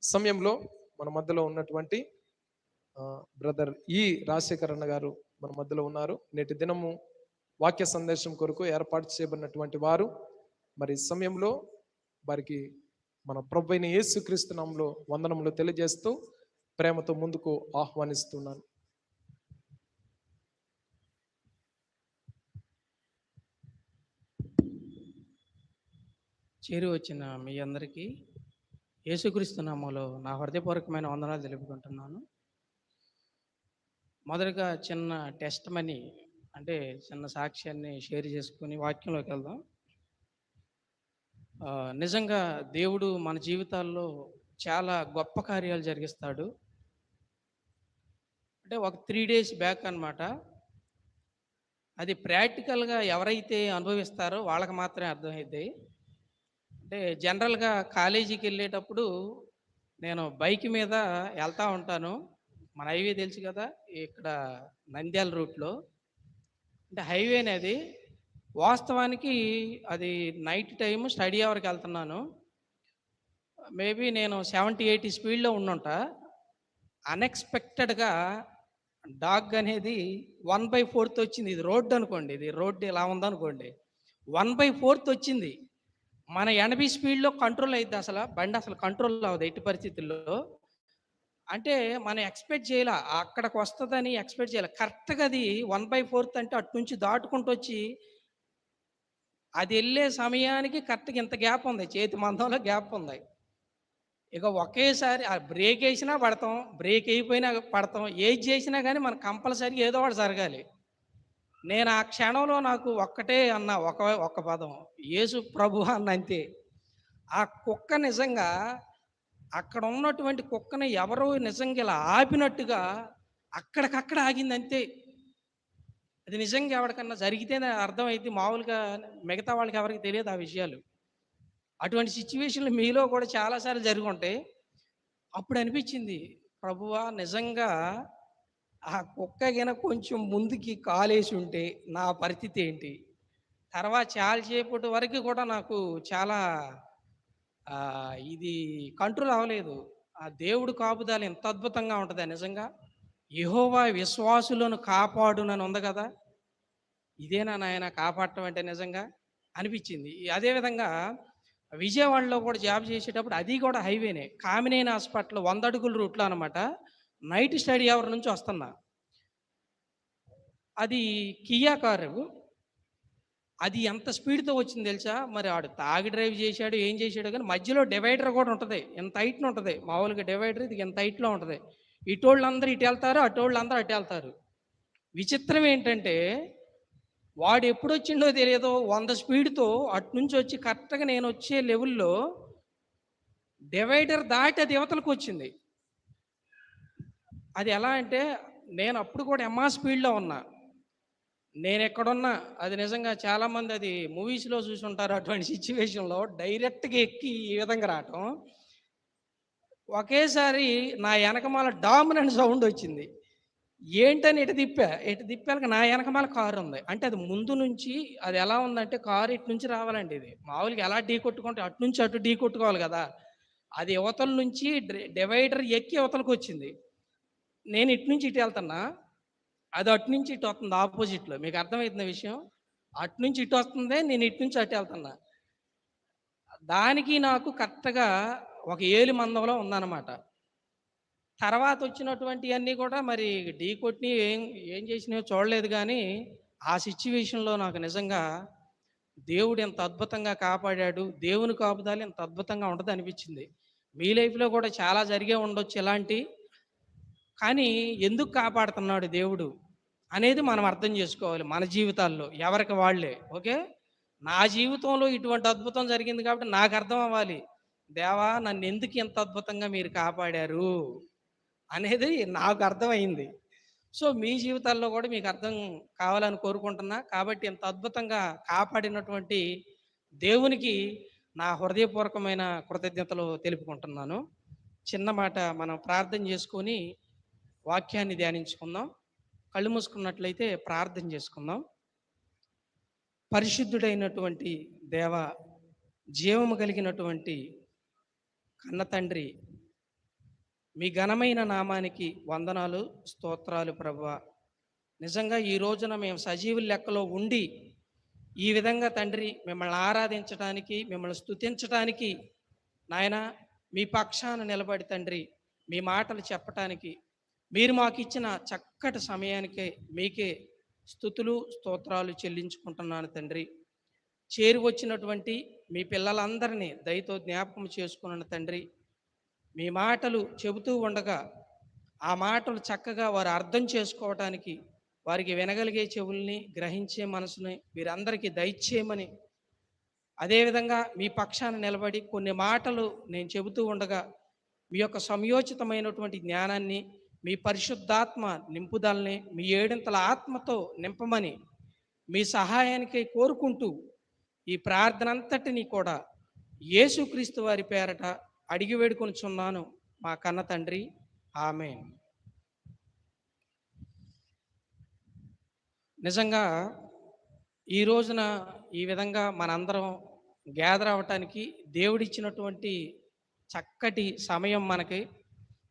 సమయంలో మన మధ్యలో ఉన్నటువంటి బ్రదర్ రాజశేఖర్ అన్న గారు మన మధ్యలో ఉన్నారు. నేటి దినము వాక్య సందేశం కొరకు ఏర్పాటు చేయబడినటువంటి వారు. మరి సమయంలో వారికి మన ప్రభువైన యేసుక్రీస్తు నామములో వందనములు తెలియజేస్తూ ప్రేమతో ముందుకు ఆహ్వానిస్తున్నాను. చేరి వచ్చిన మీ అందరికీ యేసుక్రీస్తు నామములో నా హృదయపూర్వకమైన వందనాలు తెలుపుకుంటున్నాను. మొదటగా చిన్న టెస్ట్ మనీ అంటే చిన్న సాక్ష్యాన్ని షేర్ చేసుకుని వాక్యంలోకి వెళ్దాం. నిజంగా దేవుడు మన జీవితాల్లో చాలా గొప్ప కార్యాలు జరిగిస్తాడు. అంటే ఒక 3 days బ్యాక్ అన్నమాట. అది ప్రాక్టికల్గా ఎవరైతే అనుభవిస్తారో వాళ్ళకి మాత్రమే అర్థమైద్ది. అంటే జనరల్గా కాలేజీకి వెళ్ళేటప్పుడు నేను బైక్ మీద వెళ్తూ ఉంటాను. మన హైవే తెలుసు కదా, ఇక్కడ నంద్యాల రూట్లో. అంటే హైవే అనేది వాస్తవానికి అది నైట్ టైం స్టడీ అవర్కి వెళ్తున్నాను. మేబీ నేను 70-80 స్పీడ్లో ఉండుంటా. అన్ఎక్స్పెక్టెడ్గా డాగ్ అనేది 1/4 వచ్చింది. ఇది రోడ్డు అనుకోండి, ఇది రోడ్డు ఇలా ఉందనుకోండి, 1/4 వచ్చింది. మన 80 స్పీడ్లో కంట్రోల్ అయింది. అసలు బండి అసలు కంట్రోల్ అవ్వదు ఎట్టి పరిస్థితుల్లో. అంటే మనం ఎక్స్పెక్ట్ చేయాల అక్కడికి వస్తుందని ఎక్స్పెక్ట్ చేయాలి. కరెక్ట్గా అది 1/4 అంటే అటు నుంచి దాటుకుంటూ వచ్చి అది వెళ్ళే సమయానికి కరెక్ట్గా ఇంత గ్యాప్ ఉంది, చేతి మందంలో గ్యాప్ ఉంది. ఇక ఒకేసారి ఆ బ్రేక్ వేసినా పడతాం, బ్రేక్ అయిపోయినా పడతాం, ఏది చేసినా కానీ మనకు కంపల్సరీ ఏదో ఒకటి జరగాలి. నేను ఆ క్షణంలో నాకు ఒక్కటే అన్న ఒక్క పదం, యేసు ప్రభు అన్న, అంతే. ఆ కుక్క నిజంగా అక్కడ ఉన్నటువంటి కుక్కని ఎవరో నిజంగా ఇలా ఆపినట్టుగా అక్కడికక్కడ ఆగింది, అంతే. అది నిజంగా ఎవరికన్నా జరిగితేనే అర్థమైంది, మామూలుగా మిగతా వాళ్ళకి ఎవరికి తెలియదు ఆ విషయాలు. అటువంటి సిచ్యువేషన్లు మీలో కూడా చాలాసార్లు జరిగి ఉంటాయి. అప్పుడు అనిపించింది, ప్రభువా నిజంగా ఆ కుక్క గిన కొంచెం ముందుకి కాలేసి ఉంటే నా పరిస్థితి ఏంటి? తర్వాత చాలాసేపటి వరకు కూడా నాకు చాలా ఇది కంట్రోల్ అవ్వలేదు. ఆ దేవుడు కాపుదల ఎంత అద్భుతంగా ఉంటుందా నిజంగా. యెహోవా విశ్వాసులను కాపాడునని ఉంది కదా, ఇదేనా నాయన కాపాడటం అంటే నిజంగా అనిపించింది. అదేవిధంగా విజయవాడలో కూడా జాబ్ చేసేటప్పుడు అది కూడా హైవేనే, కామినేని హాస్పిటల్ 100 అడుగుల రూట్లో అనమాట. నైట్ స్టడీ అవర్ నుంచి వస్తున్నా. అది కియా కారు. అది ఎంత స్పీడ్తో వచ్చింది తెలుసా? మరి ఆడు తాగి డ్రైవ్ చేశాడు, ఏం చేశాడు, కానీ మధ్యలో డివైడర్ కూడా ఉంటుంది, ఎంత హైట్ను ఉంటుంది. మామూలుగా డివైడర్ ఇది ఎంత హైట్లో ఉంటుంది. ఇటోళ్ళందరూ ఇటు వెళ్తారు, అటోళ్ళందరూ అటు వెళ్తారు. విచిత్రం ఏంటంటే వాడు ఎప్పుడు వచ్చిండో తెలియదు, 100 స్పీడ్తో అటు నుంచి వచ్చి కరెక్ట్గా నేను వచ్చే లెవెల్లో డివైడర్ దాటి అది యువతలకు వచ్చింది. అది ఎలా అంటే నేను అప్పుడు కూడా స్పీడ్లో ఉన్నా. నేను ఎక్కడున్నా అది నిజంగా చాలామంది అది మూవీస్లో చూసి ఉంటారు. అటువంటి సిచ్యువేషన్లో డైరెక్ట్గా ఎక్కి ఈ విధంగా రావటం, ఒకేసారి నా వెనకమాల డామినెంట్ సౌండ్ వచ్చింది. ఏంటని ఇటు తిప్పాక నా వెనకమాల కారు ఉంది. అంటే అది ముందు నుంచి అది ఎలా ఉందంటే కారు ఇటు నుంచి రావాలండి. ఇది మామూలుగా ఎలా ఢీ కొట్టుకుంటే అటు నుంచి అటు ఢీ కొట్టుకోవాలి కదా, అది యువతల నుంచి డివైడర్ ఎక్కి యువతలకు వచ్చింది. నేను ఇటు నుంచి ఇటు వెళ్తున్నా, అది అటు నుంచి ఇటు వస్తుంది ఆపోజిట్లో. మీకు అర్థమవుతున్న విషయం, అటు నుంచి ఇటు వస్తుంది, నేను ఇటు నుంచి అటు వెళ్తున్నా. దానికి నాకు కరెక్ట్గా ఒక ఏలు మందంలో ఉందన్నమాట. తర్వాత వచ్చినటువంటివన్నీ కూడా మరి ఢీ కొట్టిని ఏం చేసినాయో చూడలేదు, కానీ ఆ సిచ్యువేషన్లో నాకు నిజంగా దేవుడు ఎంత అద్భుతంగా కాపాడాడు, దేవుని కాపుదల ఎంత అద్భుతంగా ఉంటుంది అనిపించింది. మీ లైఫ్లో కూడా చాలా జరిగే ఉండొచ్చు ఇలాంటి, కానీ ఎందుకు కాపాడుతున్నాడు దేవుడు అనేది మనం అర్థం చేసుకోవాలి మన జీవితాల్లో ఎవరికి వాళ్ళే. ఓకే, నా జీవితంలో ఇటువంటి అద్భుతం జరిగింది కాబట్టి నాకు అర్థం అవ్వాలి, దేవా నన్ను ఎందుకు ఇంత అద్భుతంగా మీరు కాపాడారు అనేది నాకు అర్థమైంది. సో మీ జీవితాల్లో కూడా మీకు అర్థం కావాలని కోరుకుంటున్నా. కాబట్టి ఇంత అద్భుతంగా కాపాడినటువంటి దేవునికి నా హృదయపూర్వకమైన కృతజ్ఞతలు తెలుపుకుంటున్నాను. చిన్న మాట మనం ప్రార్థన చేసుకొని వాక్యాన్ని ధ్యానించుకుందాం. కళ్ళు మూసుకున్నట్లయితే ప్రార్థన చేసుకుందాం. పరిశుద్ధుడైనటువంటి దేవ, జీవము కలిగినటువంటి కన్న తండ్రి, మీ ఘనమైన నామానికి వందనాలు, స్తోత్రాలు ప్రభువా. నిజంగా ఈ రోజున మేము సజీవుల లెక్కలో ఉండి ఈ విధంగా తండ్రి మిమ్మల్ని ఆరాధించడానికి, మిమ్మల్ని స్తుతించడానికి నాయన మీ పక్షాన నిలబడి తండ్రి మీ మాటలు చెప్పటానికి మీరు మాకు ఇచ్చిన చక్కటి సమయానికే మీకే స్తుతులు స్తోత్రాలు చెల్లించుకుంటున్నాను తండ్రి. చేరి వచ్చినటువంటి మీ పిల్లలందరినీ దయతో జ్ఞాపకం చేసుకున్నాను తండ్రి. మీ మాటలు చెబుతూ ఉండగా ఆ మాటలు చక్కగా వారు అర్థం చేసుకోవటానికి వారికి వినగలిగే చెవుల్ని, గ్రహించే మనసుని వీరందరికీ దయచేయమని, అదేవిధంగా మీ పక్షాన నిలబడి కొన్ని మాటలు నేను చెబుతూ ఉండగా మీ యొక్క సమయోచితమైనటువంటి జ్ఞానాన్ని, మీ పరిశుద్ధాత్మ నింపుదలని, మీ ఏడింతల ఆత్మతో నింపమని మీ సహాయానికై కోరుకుంటూ ఈ ప్రార్థన అంతటినీ కూడా యేసుక్రీస్తు వారి పేరట అడిగి వేడుకొనుచున్నాను మా కన్న తండ్రి. ఆమేన్. నిజంగా ఈ రోజున ఈ విధంగా మనందరం గ్యాదర్ అవ్వటానికి దేవుడిచ్చినటువంటి చక్కటి సమయం మనకి.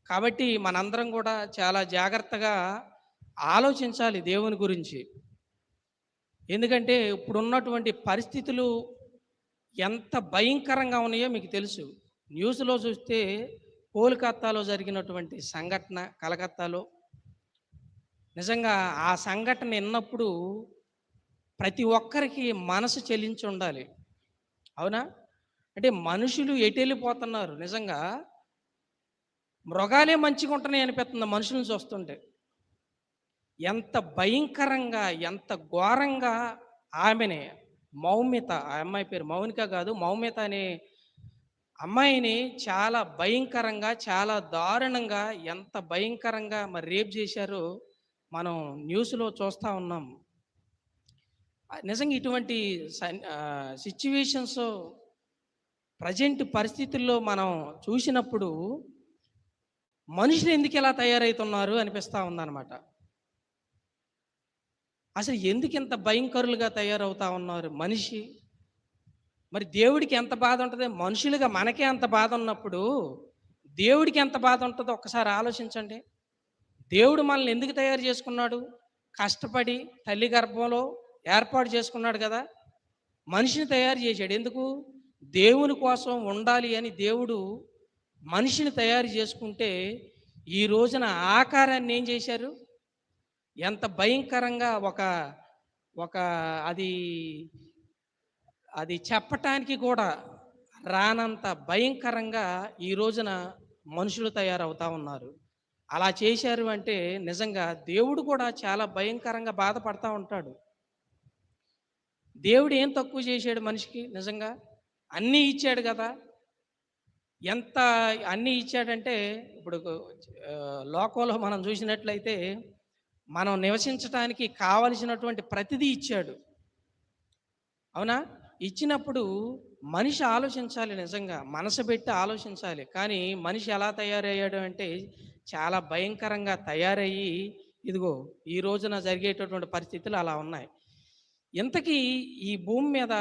కాబట్టి మనందరం కూడా చాలా జాగ్రత్తగా ఆలోచించాలి దేవుని గురించి. ఎందుకంటే ఇప్పుడున్నటువంటి పరిస్థితులు ఎంత భయంకరంగా ఉన్నాయో మీకు తెలుసు. న్యూస్లో చూస్తే కోల్కత్తాలో జరిగినటువంటి సంఘటన, కలకత్తాలో నిజంగా ఆ సంఘటన విన్నప్పుడు ప్రతి ఒక్కరికి మనసు చెలించి ఉండాలి. అవునా? అంటే మనుషులు ఎటు వెళ్ళిపోతున్నారు. నిజంగా మృగాలే మంచిగా ఉంటున్నాయి అనిపిస్తుంది మనుషులను చూస్తుంటే. ఎంత భయంకరంగా, ఎంత ఘోరంగా ఆమెనే మౌమిత, ఆ అమ్మాయి పేరు మౌనిక కాదు, మౌమిత అనే అమ్మాయిని చాలా భయంకరంగా, చాలా దారుణంగా, ఎంత భయంకరంగా మరి రేప్ చేశారో మనం న్యూస్లో చూస్తూ ఉన్నాం. నిజంగా ఇటువంటి సిచ్యువేషన్స్ ప్రజెంట్ పరిస్థితుల్లో మనం చూసినప్పుడు మనుషులు ఎందుకు ఇలా తయారవుతున్నారు అనిపిస్తూ ఉందన్నమాట. అసలు ఎందుకు ఇంత భయంకరులుగా తయారవుతా ఉన్నారు మనిషి? మరి దేవుడికి ఎంత బాధ ఉంటుంది? మనుషులుగా మనకే అంత బాధ ఉన్నప్పుడు దేవుడికి ఎంత బాధ ఉంటుందో ఒక్కసారి ఆలోచించండి. దేవుడు మనల్ని ఎందుకు తయారు చేసుకున్నాడు? కష్టపడి తల్లి గర్భంలో ఏర్పాటు చేసుకున్నాడు కదా. మనిషిని తయారు చేశాడు ఎందుకు? దేవుని కోసం ఉండాలి అని దేవుడు మనిషిని తయారు చేసుకుంటే ఈ రోజున ఆకారాన్ని ఏం చేశారు? ఎంత భయంకరంగా ఒక ఒక అది అది చెప్పటానికి కూడా రానంత భయంకరంగా ఈ రోజున మనుషులు తయారవుతా ఉన్నారు. అలా చేశారు అంటే నిజంగా దేవుడు కూడా చాలా భయంకరంగా బాధపడతా ఉంటాడు. దేవుడు ఏం తక్కువ చేశాడు మనిషికి? నిజంగా అన్నీ ఇచ్చాడు కదా. ఎంత అన్నీ ఇచ్చాడంటే ఇప్పుడు లోకంలో మనం చూసినట్లయితే మనం నివసించడానికి కావలసినటువంటి ప్రతిదీ ఇచ్చాడు. అవునా? ఇచ్చినప్పుడు మనిషి ఆలోచించాలి, నిజంగా మనసు పెట్టి ఆలోచించాలి. కానీ మనిషి ఎలా తయారయ్యాడు అంటే చాలా భయంకరంగా తయారయ్యి ఇదిగో ఈ రోజున జరిగేటటువంటి పరిస్థితులు అలా ఉన్నాయి. ఇంతకీ ఈ భూమి మీద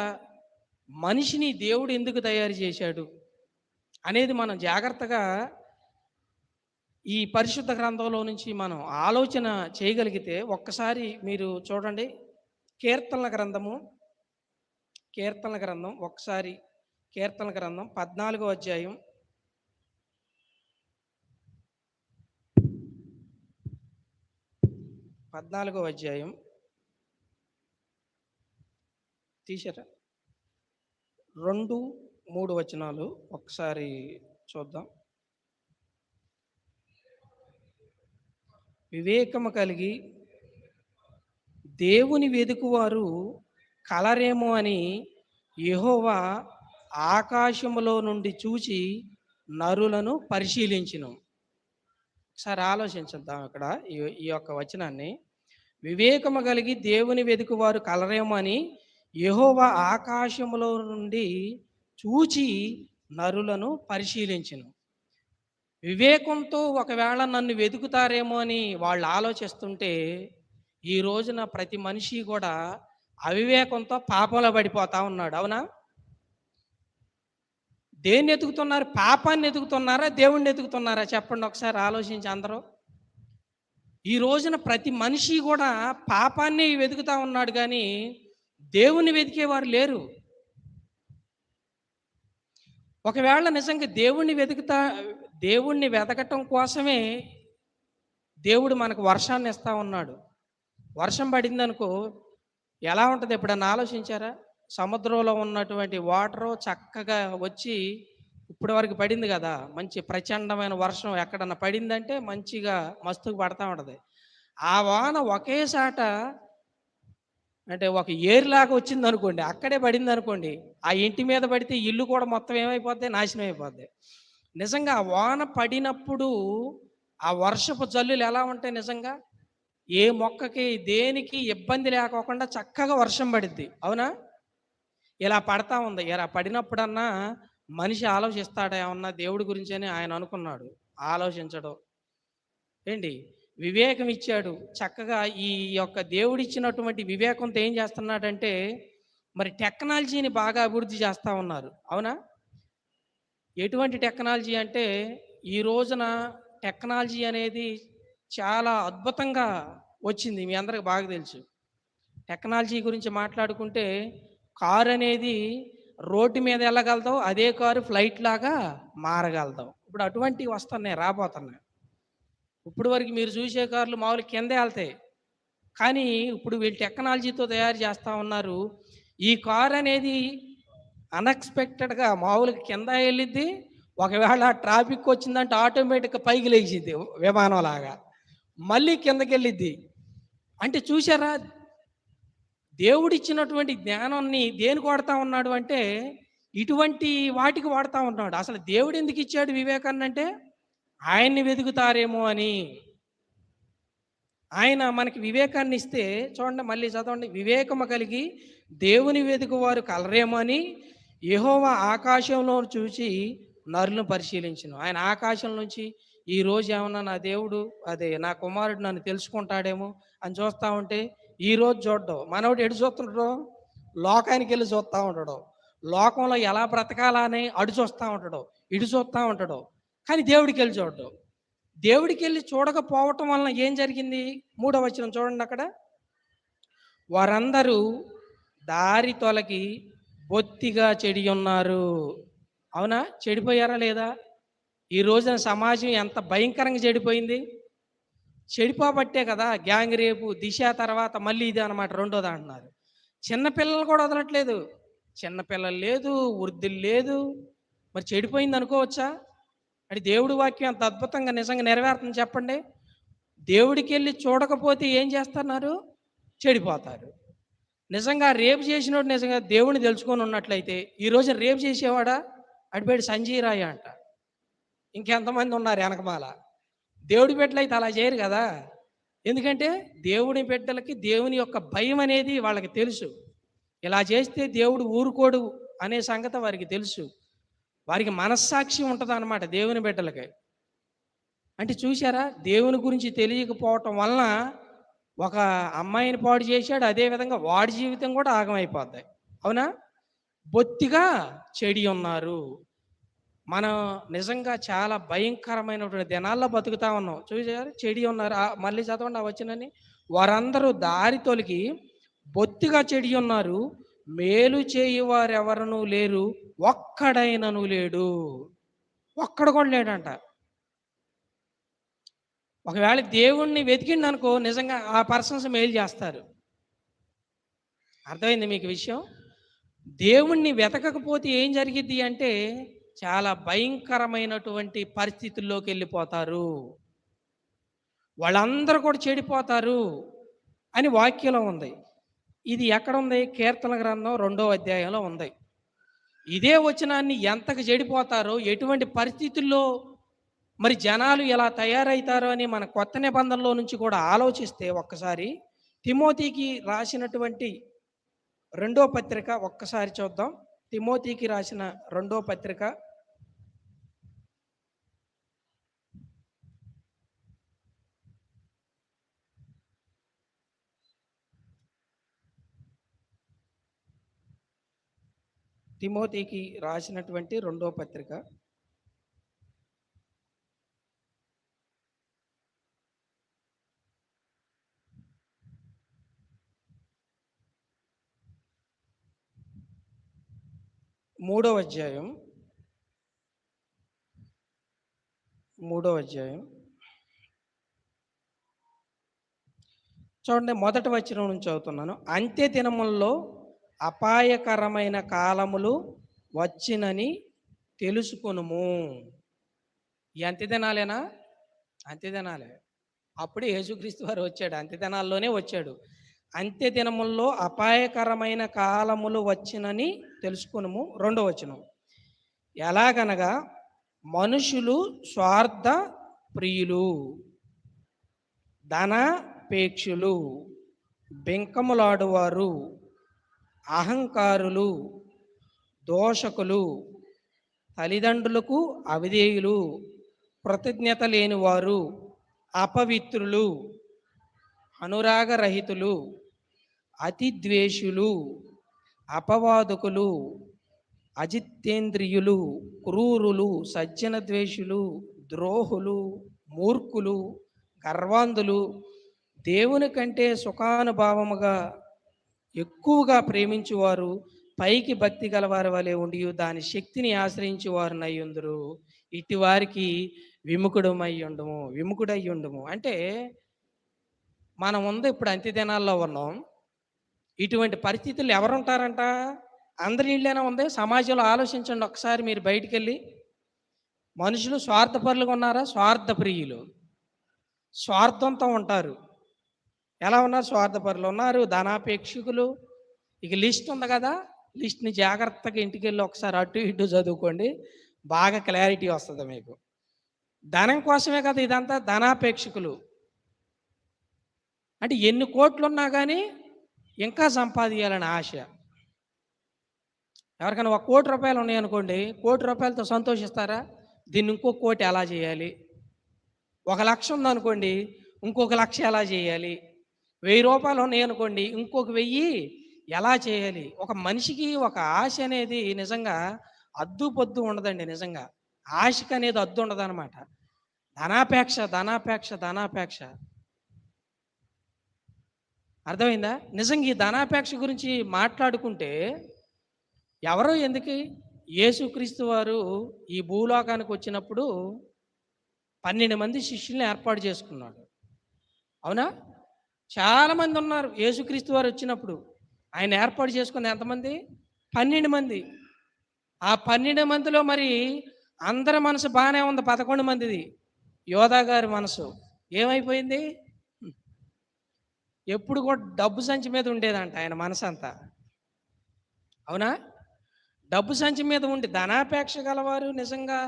మనిషిని దేవుడు ఎందుకు తయారు చేశాడు అనేది మనం జాగ్రత్తగా ఈ పరిశుద్ధ గ్రంథంలో నుంచి మనం ఆలోచన చేయగలిగితే ఒక్కసారి మీరు చూడండి. కీర్తనల గ్రంథం ఒకసారి కీర్తనల గ్రంథం 14వ అధ్యాయం 14వ అధ్యాయం తీసారా? 2-3 వచనాలు ఒకసారి చూద్దాం. వివేకము కలిగి దేవుని వెదుకువారు కలరేమో అని యెహోవా ఆకాశములో నుండి చూచి నరులను పరిశీలించును. ఒకసారి ఆలోచించుద్దాం ఇక్కడ ఈ యొక్క వచనాన్ని. వివేకము కలిగి దేవుని వెదుకువారు కలరేమో అని యెహోవా ఆకాశములో నుండి చూచి నరులను పరిశీలించును. వివేకంతో ఒకవేళ నన్ను వెతుకుతారేమో అని వాళ్ళు ఆలోచిస్తుంటే ఈ రోజున ప్రతి మనిషి కూడా అవివేకంతో పాపంలో పడిపోతా ఉన్నాడు. అవునా? దేన్ని ఎతుకుతున్నారు? పాపాన్ని ఎతుకుతున్నారా? దేవుణ్ణి ఎతుకుతున్నారా? చెప్పండి ఒకసారి ఆలోచించి అందరూ. ఈ రోజున ప్రతి మనిషి కూడా పాపాన్ని వెతుకుతా ఉన్నాడు గానీ, దేవుణ్ణి వెతికేవారు లేరు. ఒకవేళ నిజంగా దేవుణ్ణి వెతకటం కోసమే దేవుడు మనకు వర్షాన్ని ఇస్తా ఉన్నాడు. వర్షం పడిందనుకో ఎలా ఉంటది ఎప్పుడన్నా ఆలోచించారా? సముద్రంలో ఉన్నటువంటి వాటరు చక్కగా వచ్చి ఇప్పటి వరకు పడింది కదా! మంచి ప్రచండమైన వర్షం ఎక్కడన్నా పడిందంటే మంచిగా మస్తుగా పడతా ఉంటది. ఆ వాన ఒకేసాట అంటే ఒక ఏరులాగా వచ్చిందనుకోండి, అక్కడే పడిందనుకోండి, ఆ ఇంటి మీద పడితే ఇల్లు కూడా మొత్తం ఏమైపోద్ది? నాశనం అయిపోద్ది. నిజంగా ఆ వాన పడినప్పుడు ఆ వర్షపు జల్లులు ఎలా ఉంటాయి నిజంగా? ఏ మొక్కకి, దేనికి ఇబ్బంది లేకోకుండా చక్కగా వర్షం పడిద్ది. అవునా? ఇలా పడతా ఉంది. ఇలా పడినప్పుడన్నా మనిషి ఆలోచిస్తాడా ఏమన్నా దేవుడి గురించని ఆయన అనుకున్నాడు. ఆలోచించడు. ఏంటి? వివేకం ఇచ్చాడు. చక్కగా ఈ యొక్క దేవుడిచ్చినటువంటి వివేకంతో ఏం చేస్తున్నాడంటే, మరి టెక్నాలజీని బాగా అభివృద్ధి చేస్తా ఉన్నారు. అవునా? ఎటువంటి టెక్నాలజీ అంటే, ఈ రోజున టెక్నాలజీ అనేది చాలా అద్భుతంగా వచ్చింది. మీ అందరికి బాగా తెలుసు. టెక్నాలజీ గురించి మాట్లాడుకుంటే, కారు అనేది రోడ్డు మీద వెళ్ళగలదు. అదే కారు ఫ్లైట్ లాగా మారగలదు. ఇప్పుడు అటువంటివి వస్తున్నాయి, రాబోతున్నాయి. ఇప్పుడు వరకు మీరు చూసే కార్లు మామూలుగా కిందే ఎళ్తాయి. కానీ ఇప్పుడు వీళ్ళు టెక్నాలజీతో తయారు చేస్తా ఉన్నారు. ఈ కార్ అనేది అన్‌ఎక్స్‌పెక్టెడ్‌గా మామూలుగా కింద ఎళ్ళిద్ది. ఒకవేళ ట్రాఫిక్ వచ్చిందంటే ఆటోమేటిక్‌గా పైకి లేచిద్ది విమానంలాగా. మళ్ళీ కిందకెళ్ళిద్ది. అంటే చూసారా? దేవుడిచ్చినటువంటి జ్ఞానాన్ని దేనికి వాడతా ఉన్నాడు అంటే, ఇటువంటి వాటికి వాడతా ఉన్నాడు. అసలు దేవుడు ఎందుకు ఇచ్చాడు వివేకాన్నంటే, ఆయన్ని వెతుకుతారేమో అని. ఆయన మనకి వివేకాన్ని ఇస్తే చూడండి మళ్ళీ చదవండి. వివేకము కలిగి దేవుని వెతుకువారు కలరేమో అని యెహోవా ఆకాశంలో చూచి నరులను పరిశీలించును. ఆయన ఆకాశం నుంచి ఈరోజు ఏమన్నా నా దేవుడు అదే నా కుమారుడు నన్ను తెలుసుకుంటాడేమో అని చూస్తా ఉంటే ఈరోజు చూడ్డం. మనోడు ఎటు చూస్తుంటాడు? లోకానికి వెళ్ళి చూస్తూ ఉంటాడు. లోకంలో ఎలా బ్రతకాలా అని అటు చూస్తూ ఉంటాడు. ఇటు చూస్తూ ఉంటాడు. కానీ దేవుడికి వెళ్ళి చూడ్డం. దేవుడికెళ్ళి చూడకపోవటం వలన ఏం జరిగింది? మూడవ వచనం చూడండి అక్కడ. వారందరూ దారి తొలగి బొత్తిగా చెడియున్నారు. అవునా? చెడిపోయారా లేదా? ఈ రోజున సమాజం ఎంత భయంకరంగా చెడిపోయింది? చెడిపోబట్టే కదా గ్యాంగ్ రేపు, దిశ తర్వాత మళ్ళీ ఇదే అనమాట రెండోది అంటున్నారు. చిన్న పిల్లలు కూడా వదలట్లేదు. చిన్న పిల్లలు లేదు, వృద్ధులు లేదు. మరి చెడిపోయింది అనుకోవచ్చా? అంటే దేవుడి వాక్యం అంత అద్భుతంగా నిజంగా నెరవేరుతుంది చెప్పండి. దేవుడికెళ్ళి చూడకపోతే ఏం చేస్తున్నారు? చెడిపోతారు. నిజంగా రేపు చేసినోడు నిజంగా దేవుడిని తెలుసుకొని ఉన్నట్లయితే ఈ రోజు రేపు చేసేవాడా? అటుపేడు సంజయ్ రాయ అంట. ఇంకెంతమంది ఉన్నారు వెనకమాల. దేవుడి బిడ్డలైతే అలా చేయరు కదా! ఎందుకంటే దేవుని బిడ్డలకి దేవుని యొక్క భయం అనేది వాళ్ళకి తెలుసు. ఇలా చేస్తే దేవుడు ఊరుకోడు అనే సంగతి వారికి తెలుసు. వారికి మనస్సాక్షి ఉంటదనమాట దేవుని బిడ్డలకి. అంటే చూసారా? దేవుని గురించి తెలియకపోవటం వలన ఒక అమ్మాయిని పాడు చేశాడు. అదే విధంగా వాడి జీవితం కూడా ఆగమైపోద్ది. అవునా? బొత్తిగా చెడి ఉన్నారు. మనం నిజంగా చాలా భయంకరమైనటువంటి దినాల్లో బతుకుతా ఉన్నాం. చూసారా? చెడి ఉన్నారు. మళ్ళీ చదవండి ఆ వచనాన్ని. వారందరూ దారి తొలగి బొత్తిగా చెడి ఉన్నారు. మేలు చేయువారెవరునూ లేరు. ఒక్కడైనను లేడు. ఒక్కడు కూడా లేడంట. ఒకవేళ దేవుణ్ణి వెతికిండనుకో నిజంగా ఆ పర్సన్స్ మెయిల్ చేస్తారు. అర్థమైంది మీకు విషయం? దేవుణ్ణి వెతకకపోతే ఏం జరిగిద్ది అంటే చాలా భయంకరమైనటువంటి పరిస్థితుల్లోకి వెళ్ళిపోతారు. వాళ్ళందరూ కూడా చెడిపోతారు అని వాక్యంలో ఉంది. ఇది ఎక్కడుంది? కీర్తన గ్రంథం 2వ అధ్యాయంలో ఉంది. ఇదే వచనాన్ని ఎంతకు చెడిపోతారో, ఎటువంటి పరిస్థితుల్లో మరి జనాలు ఎలా తయారవుతారో అని మన కొత్త నిబంధనలో నుంచి కూడా ఆలోచిస్తే ఒక్కసారి తిమోతికి రాసినటువంటి రెండో పత్రిక ఒక్కసారి చూద్దాం. తిమోతికి రాసిన రెండో పత్రిక తిమోతికి రాసినటువంటి 2వ పత్రిక 3వ అధ్యాయం 3వ అధ్యాయం చూడండి, మొదటి వచనం నుంచి చదువుతున్నాను. అంత్య దినముల్లో అపాయకరమైన కాలములు వచ్చినని తెలుసుకొనుము. ఈ అంత్యదినాలేనా? అంత్యదినాలే. అప్పుడే యేసుక్రీస్తు వారు వచ్చాడు, అంత్యదినాల్లోనే వచ్చాడు. అంత్య దినముల్లో అపాయకరమైన కాలములు వచ్చినని తెలుసుకొనుము. 2వ వచనం, ఎలాగనగా మనుషులు స్వార్థ ప్రియులు, ధనాపేక్షులు, బెంకములాడువారు, అహంకారులు, దోషకులు, తల్లిదండ్రులకు అవిధేయులు, కృతజ్ఞత లేనివారు, అపవిత్రులు, అనురాగరహితులు, అతిద్వేషులు, అపవాదకులు, అజితేంద్రియులు, క్రూరులు, సజ్జన ద్వేషులు, ద్రోహులు, మూర్ఖులు, గర్వాంధులు, దేవుని కంటే సుఖానుభావముగా ఎక్కువగా ప్రేమించువారు, పైకి భక్తి గలవారి వలె ఉండి దాని శక్తిని ఆశ్రయించి వారు నయ్యుందురు. ఇటు వారికి విముఖుడై ఉండుము. అంటే మనం ఇప్పుడు అంత్యదినాల్లో ఉన్నాం. ఇటువంటి పరిస్థితులు ఎవరుంటారంట? అందరి ఇళ్ళైనా ఉంది. సమాజంలో ఆలోచించండి ఒకసారి, మీరు బయటికి వెళ్ళి. మనుషులు స్వార్థపరులుగా ఉన్నారా? స్వార్థ ప్రియులు, స్వార్థంతో ఉంటారు. ఎలా ఉన్నారు? స్వార్థపరులు ఉన్నారు, ధనాపేక్షకులు. ఇక లిస్ట్ ఉంది కదా, లిస్ట్ని జాగ్రత్తగా ఇంటికి వెళ్ళి ఒకసారి అటు ఇటు చదువుకోండి, బాగా క్లారిటీ వస్తుంది మీకు. ధనం కోసమే కదా ఇదంతా. ధనాపేక్షకులు అంటే ఎన్ని కోట్లు ఉన్నా కానీ ఇంకా సంపాదించాలని ఆశ. ఎవరికైనా 1 కోటి రూపాయలు ఉన్నాయనుకోండి, 1 కోటి రూపాయలతో సంతోషిస్తారా? దీన్ని ఇంకో 1 కోటి ఎలా చేయాలి? 1 లక్ష ఉందనుకోండి, ఇంకొక 1 లక్ష ఎలా చేయాలి? 1000 రూపాయలు ఉన్నాయనుకోండి, ఇంకొక 1000 ఎలా చేయాలి? ఒక మనిషికి ఒక ఆశ అనేది నిజంగా అద్దు పొద్దు ఉండదండి. నిజంగా ఆశకి అనేది అద్దు ఉండదు అనమాట. ధనాపేక్ష ధనాపేక్ష ధనాపేక్ష. అర్థమైందా? నిజంగా ఈ ధనాపేక్ష గురించి మాట్లాడుకుంటే ఎవరో ఎందుకు, యేసుక్రీస్తు వారు ఈ భూలోకానికి వచ్చినప్పుడు 12 మంది శిష్యుల్ని ఏర్పాటు చేసుకున్నాడు. అవునా? చాలామంది ఉన్నారు. యేసుక్రీస్తు వారు వచ్చినప్పుడు ఆయన ఏర్పాటు చేసుకున్న ఎంతమంది? 12 మంది. ఆ 12 మందిలో మరి అందరి మనసు బాగానే ఉంది. 11 మందిది. యోధా గారి మనసు ఏమైపోయింది? ఎప్పుడు కూడా డబ్బు సంచి మీద ఉండేదంట ఆయన మనసు అంతా. అవునా? డబ్బు సంచి మీద ఉండి ధనాపేక్ష గలవారు. నిజంగా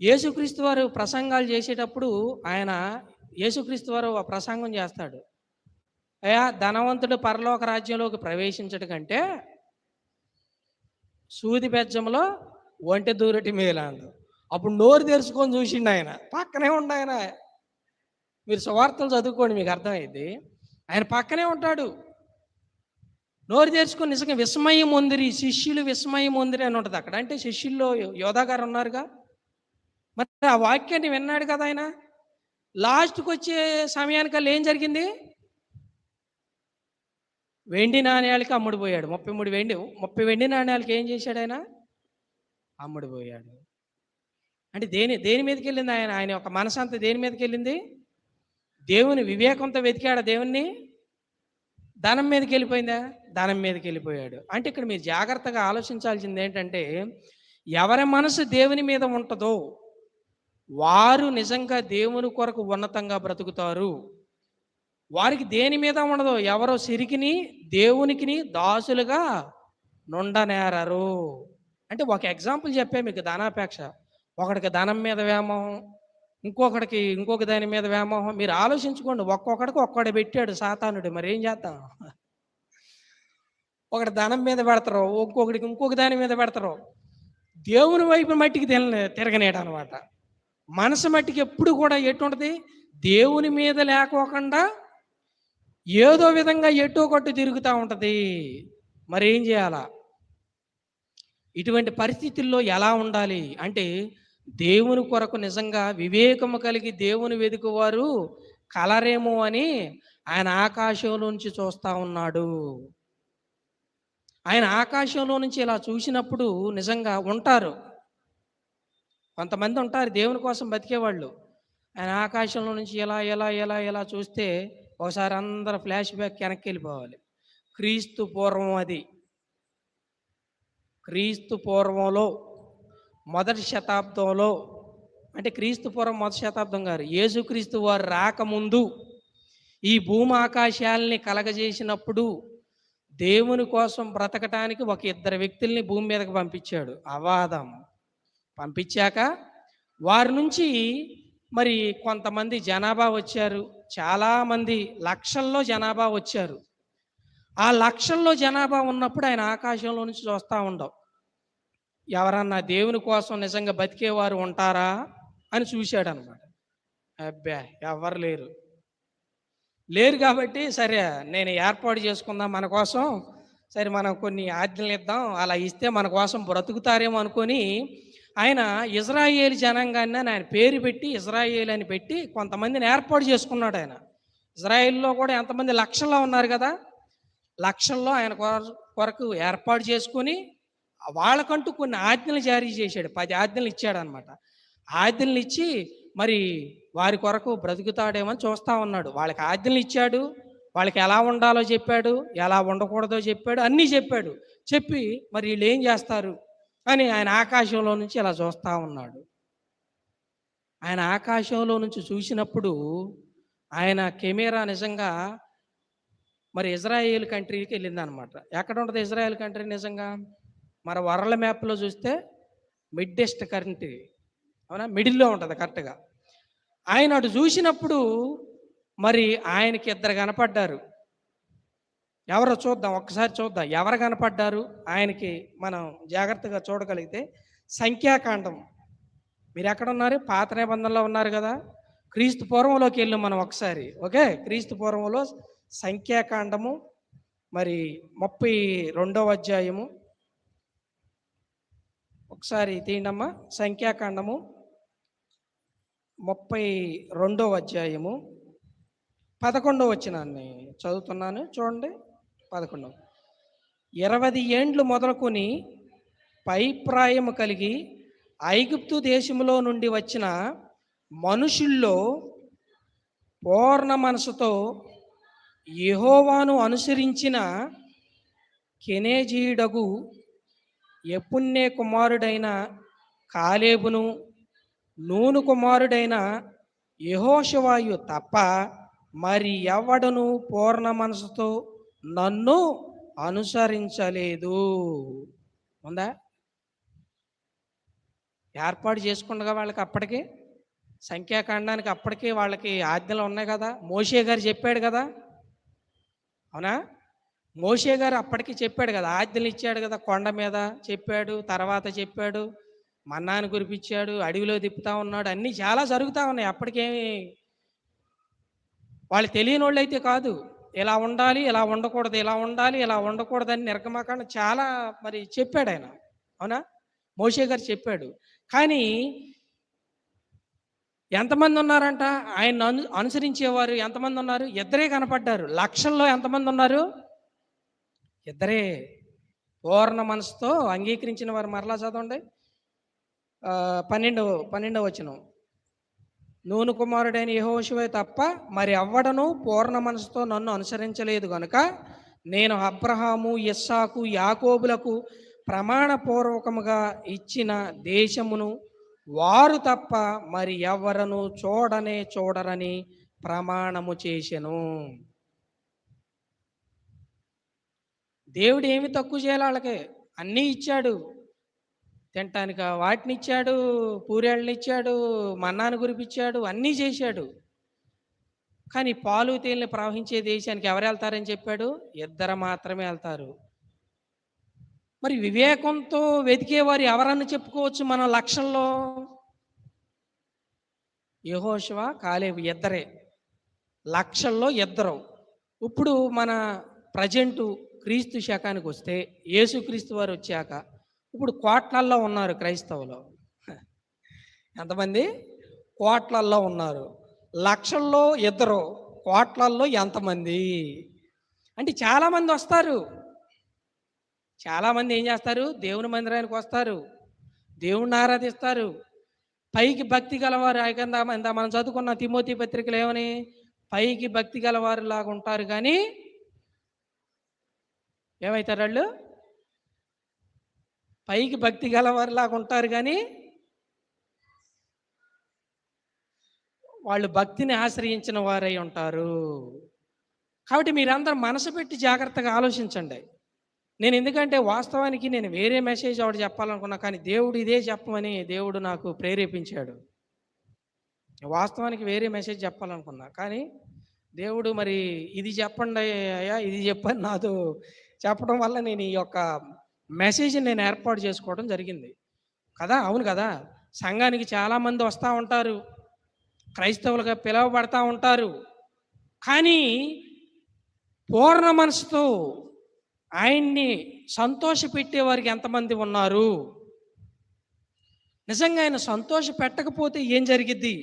యేసుక్రీస్తు వారు ప్రసంగాలు చేసేటప్పుడు యేసుక్రీస్తు వారు ప్రసంగం చేస్తాడు. అయ్యా, ధనవంతుడు పరలోక రాజ్యంలోకి ప్రవేశించడం కంటే సూది బెజ్జంలో ఒంటె దూరటి మేలాండు. అప్పుడు నోరు తెరుచుకొని చూసిండు ఆయన. పక్కనే ఉండు ఆయన. మీరు సువార్తలు చదువుకోండి, మీకు అర్థమైంది. ఆయన పక్కనే ఉంటాడు. నోరు తెరుచుకొని నిజంగా విస్మయం ఉందిరి, శిష్యులు విస్మయం ఉందిరి అని ఉంటుంది అక్కడ. అంటే శిష్యుల్లో యోధా గారు ఉన్నారుగా, మరి ఆ వాక్యాన్ని విన్నాడు కదా ఆయన. లాస్ట్కి వచ్చే సమయానికల్లా ఏం జరిగింది? వెండి నాణ్యాలకి అమ్ముడుపోయాడు. 30 వెండి నాణ్యాలకి ఏం చేశాడు ఆయన? అమ్ముడుపోయాడు. అంటే దేని మీదకి వెళ్ళింది ఆయన యొక్క మనసంతా దేని మీదకి వెళ్ళింది? దేవుని వివేకంతో వెతికాడా దేవుణ్ణి? ధనం మీదకి వెళ్ళిపోయిందా? ధనం మీదకి వెళ్ళిపోయాడు. అంటే ఇక్కడ మీరు జాగ్రత్తగా ఆలోచించాల్సింది ఏంటంటే, ఎవరి మనసు దేవుని మీద ఉంటుందో వారు నిజంగా దేవుని కొరకు ఉన్నతంగా బ్రతుకుతారు. వారికి దేని మీద ఉండదు. ఎవరో సిరికిని దేవునికిని దాసులుగా నుండనేరరు. అంటే ఒక ఎగ్జాంపుల్ చెప్పే మీకు. ధనాపేక్ష, ఒకడికి ధనం మీద వ్యామోహం, ఇంకొకడికి ఇంకొక దాని మీద వ్యామోహం. మీరు ఆలోచించుకోండి. ఒక్కొక్కడికి ఒక్కడే పెట్టాడు సాతానుడు. మరి ఏం చేద్దాం? ఒకటి ధనం మీద పెడతారు, ఇంకొకడికి ఇంకొక దాని మీద పెడతారు. దేవుని వైపు మట్టికి తిరగనేడు అనమాట. మనసు మట్టికి ఎప్పుడు కూడా ఎటు ఉంటుంది? దేవుని మీద లేకోకుండా ఏదో విధంగా ఎటో కొట్టు తిరుగుతూ ఉంటుంది. మరి ఏం చేయాలా? ఇటువంటి పరిస్థితుల్లో ఎలా ఉండాలి అంటే, దేవుని కొరకు నిజంగా వివేకము కలిగి దేవుని వెదుకువారు కలరేమో అని ఆయన ఆకాశంలో నుంచి చూస్తా ఉన్నాడు. ఆయన ఆకాశంలో నుంచి ఇలా చూసినప్పుడు నిజంగా ఉంటారు. కొంతమంది ఉంటారు దేవుని కోసం బతికేవాళ్ళు. ఆయన ఆకాశంలో నుంచి ఇలా చూస్తే ఒకసారి అందరూ ఫ్లాష్ బ్యాక్ వెనక్కెళ్ళిపోవాలి. క్రీస్తు పూర్వం అది. క్రీస్తు పూర్వంలో మొదటి శతాబ్దంలో, అంటే క్రీస్తు పూర్వం మొదటి శతాబ్దం గారు, యేసుక్రీస్తు వారు రాకముందు ఈ భూమి ఆకాశాలని కలగజేసినప్పుడు దేవుని కోసం బ్రతకటానికి ఒక ఇద్దరు వ్యక్తుల్ని భూమి మీదకి పంపించాడు. అవాదం పంపించాక వారి నుంచి మరి కొంతమంది జనాభా వచ్చారు. చాలామంది లక్షల్లో జనాభా వచ్చారు. ఆ లక్షల్లో జనాభా ఉన్నప్పుడు ఆయన ఆకాశంలో నుంచి చూస్తూ ఉండవు. ఎవరన్నా దేవుని కోసం నిజంగా బతికేవారు ఉంటారా అని చూశాడు అనమాట. అబ్బా, ఎవరు లేరు. లేరు కాబట్టి సరే నేను ఏర్పాటు చేసుకుందాం మన కోసం, సరే మనం కొన్ని ఆజ్ఞలు ఇద్దాం, అలా ఇస్తే మన కోసం బ్రతుకుతారేమో అనుకొని ఆయన ఇజ్రాయేల్ జనాంగాన్ని ఆయన పేరు పెట్టి ఇజ్రాయేల్ అని పెట్టి కొంతమందిని ఏర్పాటు చేసుకున్నాడు. ఆయన ఇజ్రాయేల్లో కూడా ఎంతమంది లక్షల్లో ఉన్నారు కదా, లక్షల్లో ఆయన కొరకు ఏర్పాటు చేసుకొని వాళ్ళకంటూ కొన్ని ఆజ్ఞలు జారీ చేశాడు. 10 ఆజ్ఞలు ఇచ్చాడు అనమాట. ఆజ్ఞలు ఇచ్చి మరి వారి కొరకు బ్రతుకుతాడేమని చూస్తూ ఉన్నాడు. వాళ్ళకి ఆజ్ఞలు ఇచ్చాడు, వాళ్ళకి ఎలా ఉండాలో చెప్పాడు, ఎలా ఉండకూడదో చెప్పాడు, అన్నీ చెప్పాడు. చెప్పి మరి వీళ్ళు ఏం చేస్తారు అని ఆయన ఆకాశంలో నుంచి ఇలా చూస్తూ ఉన్నాడు. ఆయన ఆకాశంలో నుంచి చూసినప్పుడు ఆయన కెమెరా నిజంగా మరి ఇజ్రాయేల్ కంట్రీకి వెళ్ళిందనమాట. ఎక్కడ ఉంటుంది ఇజ్రాయేల్ కంట్రీ? నిజంగా మన వరల్డ్ మ్యాప్లో చూస్తే మిడ్డెస్ట్ కంట్రీ, అవునా, మిడిల్లో ఉంటుంది కరెక్ట్గా. ఆయన అటు చూసినప్పుడు మరి ఆయనకి ఇద్దరు కనపడ్డారు. ఎవరో చూద్దాం, ఒక్కసారి చూద్దాం ఎవరు కనపడ్డారు ఆయనకి. మనం జాగ్రత్తగా చూడగలిగితే సంఖ్యాకాండం, మీరు ఎక్కడున్నారు? పాత నిబంధనలో ఉన్నారు కదా, క్రీస్తు పూర్వంలోకి వెళ్ళాం మనం ఒకసారి. ఓకే, క్రీస్తు పూర్వంలో సంఖ్యాకాండము మరి 32వ అధ్యాయము ఒకసారి తీయండమ్మా. సంఖ్యాకాండము 32వ అధ్యాయము 11వ వచనాన్ని చదువుతున్నాను, చూడండి. 11. 20 ఏండ్లు మొదలుకొని పైప్రాయము కలిగి ఐగుప్తు దేశములో నుండి వచ్చిన మనుషుల్లో పూర్ణ మనసుతో యెహోవాను అనుసరించిన కెనేజీయుడగు యెఫున్నె కుమారుడైన కాలేబును, నూను కుమారుడైన యెహోషువయు తప్ప మరి ఎవడను పూర్ణ మనసుతో నన్ను అనుసరించలేదు. ఉందా? ఏర్పాటు చేసుకుండగా వాళ్ళకి అప్పటికే సంఖ్యాకాండానికి అప్పటికే వాళ్ళకి ఆజ్ఞలు ఉన్నాయి కదా. మోషే గారు చెప్పాడు కదా, అవునా? మోషే గారు అప్పటికి చెప్పాడు కదా, ఆజ్ఞలు ఇచ్చాడు కదా, కొండ మీద చెప్పాడు, తర్వాత చెప్పాడు, మన్నాను కురిపించాడు, అడవిలో తిప్పుతా ఉన్నాడు, అన్నీ చాలా జరుగుతూ ఉన్నాయి. అప్పటికేమి వాళ్ళు తెలియని వాళ్ళు అయితే కాదు. ఇలా ఉండాలి, ఇలా ఉండకూడదు, ఇలా ఉండాలి, ఇలా ఉండకూడదని నిర్గమకాండం చాలా మరి చెప్పాడు ఆయన, అవునా? మోషే గారు చెప్పాడు. కానీ ఎంతమంది ఉన్నారంట ఆయన అనుసరించేవారు? ఎంతమంది ఉన్నారు? ఇద్దరే కనపడ్డారు. లక్షల్లో ఎంతమంది ఉన్నారు? ఇద్దరే. పూర్ణ మనసుతో అంగీకరించిన వారు. మరలా చదవండి. 12వ వచనం. నూను కుమారుడైన యెహోషువ తప్ప మరి ఎవ్వడను పూర్ణ మనసుతో నన్ను అనుసరించలేదు గనుక నేను అబ్రహాము, ఇస్సాకు, యాకోబులకు ప్రమాణపూర్వకముగా ఇచ్చిన దేశమును వారు తప్ప మరి ఎవరను చూడరని ప్రమాణము చేసెను. దేవుడు ఏమి తక్కువ చేయాలి? వాళ్ళకి అన్నీ ఇచ్చాడు. తినటానికి వాటిని ఇచ్చాడు, పూరేళ్ళని ఇచ్చాడు, మన్నాను కురిపించాడు, అన్నీ చేశాడు. కానీ పాలు తేలిని ప్రవహించే దేశానికి ఎవరు వెళ్తారని చెప్పాడు? ఇద్దరు మాత్రమే వెళ్తారు. మరి వివేకంతో వెతికేవారు ఎవరన్నా చెప్పుకోవచ్చు మనం లక్షల్లో? యెహోషువ, కాలేబు ఇద్దరే. లక్షల్లో ఇద్దరు. ఇప్పుడు మన ప్రజెంటు క్రీస్తు శకానికి వస్తే, యేసుక్రీస్తు వారు వచ్చాక ఇప్పుడు కోట్లల్లో ఉన్నారు క్రైస్తవులు. ఎంతమంది? కోట్లల్లో ఉన్నారు. లక్షల్లో ఇద్దరు, కోట్లల్లో ఎంతమంది? అంటే చాలామంది వస్తారు. చాలామంది ఏం చేస్తారు? దేవుని మందిరానికి వస్తారు, దేవుణ్ణి ఆరాధిస్తారు. పైకి భక్తి గలవారు ఇంత మనం చదువుకున్న తిమోతి పత్రికలు ఏమని? పైకి భక్తి గలవారు లాగా ఉంటారు కానీ ఏమవుతారు వాళ్ళు? పైకి భక్తి గలవారు లాగా ఉంటారు కానీ వాళ్ళు భక్తిని ఆశ్రయించిన వారై ఉంటారు. కాబట్టి మీరందరూ మనసు పెట్టి జాగ్రత్తగా ఆలోచించండి. నేను ఎందుకంటే వాస్తవానికి నేను వేరే మెసేజ్ ఒకటి చెప్పాలనుకున్నా, కానీ దేవుడు ఇదే చెప్పమని దేవుడు నాకు ప్రేరేపించాడు. వాస్తవానికి వేరే మెసేజ్ చెప్పాలనుకున్నా, కానీ దేవుడు మరి ఇది చెప్పండి అయ్యా, ఇది చెప్పని నాతో చెప్పడం వల్ల నేను ఈ యొక్క మెసేజ్ని నేను ఏర్పాటు చేసుకోవడం జరిగింది కదా. అవును కదా. సంఘానికి చాలామంది వస్తూ ఉంటారు, క్రైస్తవులుగా పిలువబడతా ఉంటారు, కానీ పూర్ణ మనసుతో ఆయన్ని సంతోషపెట్టే వారికి ఎంతమంది ఉన్నారు? నిజంగా ఆయన సంతోష పెట్టకపోతే ఏం జరిగిద్ది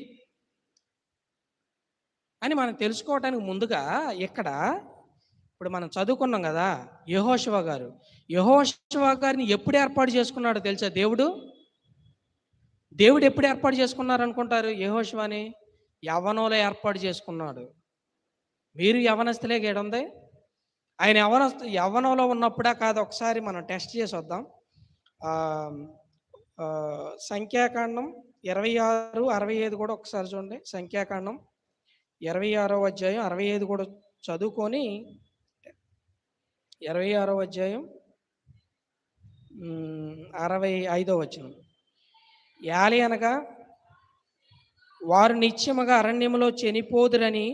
అని మనం తెలుసుకోవడానికి ముందుగా ఇక్కడ ఇప్పుడు మనం చదువుకున్నాం కదా, యెహోషువ గారిని ఎప్పుడు ఏర్పాటు చేసుకున్నాడో తెలుసా దేవుడు? దేవుడు ఎప్పుడు ఏర్పాటు చేసుకున్నారు అనుకుంటారు యెహోషువని? యవ్వనంలో ఏర్పాటు చేసుకున్నాడు. మీరు యవ్వనస్తులే గేడుంది. ఆయన యవ్వనంలో ఉన్నప్పుడా కాదు, ఒకసారి మనం టెస్ట్ చేసి వద్దాం. సంఖ్యాకాండం 26, 65 కూడా ఒకసారి చూడండి. సంఖ్యాకాండం 26వ అధ్యాయం 65 కూడా చదువుకొని, 26వ అధ్యాయం 65వ వచనం. యాలి అనగా వారు నిత్యముగా అరణ్యములో చనిపోదురని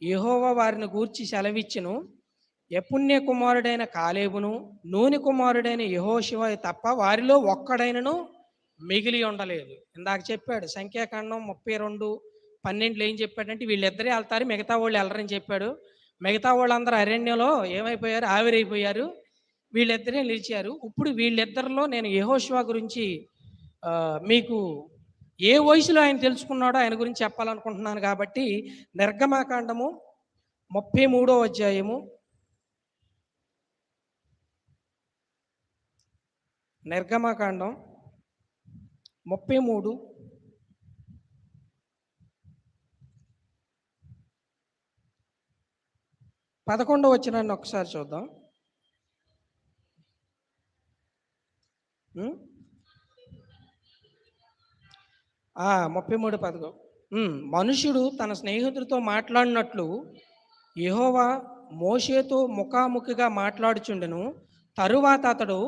యెహోవా వారిని గూర్చి సెలవిచ్చెను. యెఫున్నె కుమారుడైన కాలేబును నూని కుమారుడైన యెహోషువ తప్ప వారిలో ఒక్కడైనను మిగిలి ఉండలేదు. ఇందాక చెప్పాడు సంఖ్యాకాండం 32:12 ఏం చెప్పాడంటే వీళ్ళిద్దరే వెళ్తారు, మిగతా వాళ్ళు వెళ్ళరని చెప్పాడు. మిగతా వాళ్ళందరూ అరణ్యంలో ఏమైపోయారు? ఆవిరైపోయారు. వీళ్ళిద్దరే నిలిచారు. ఇప్పుడు వీళ్ళిద్దరిలో నేను యెహోషువ గురించి మీకు ఏ వయసులో ఆయన తెలుసుకున్నాడో ఆయన గురించి చెప్పాలనుకుంటున్నాను. కాబట్టి నిర్గమాకాండము 33వ అధ్యాయము, నిర్గమాకాండం 33 11వ వచనాన్ని ఒకసారి చూద్దాం. 33:11. మనుషుడు తన స్నేహితుడితో మాట్లాడినట్లు యెహోవా మోషేతో ముఖాముఖిగా మాట్లాడుచుండెను. తరువాత అతడు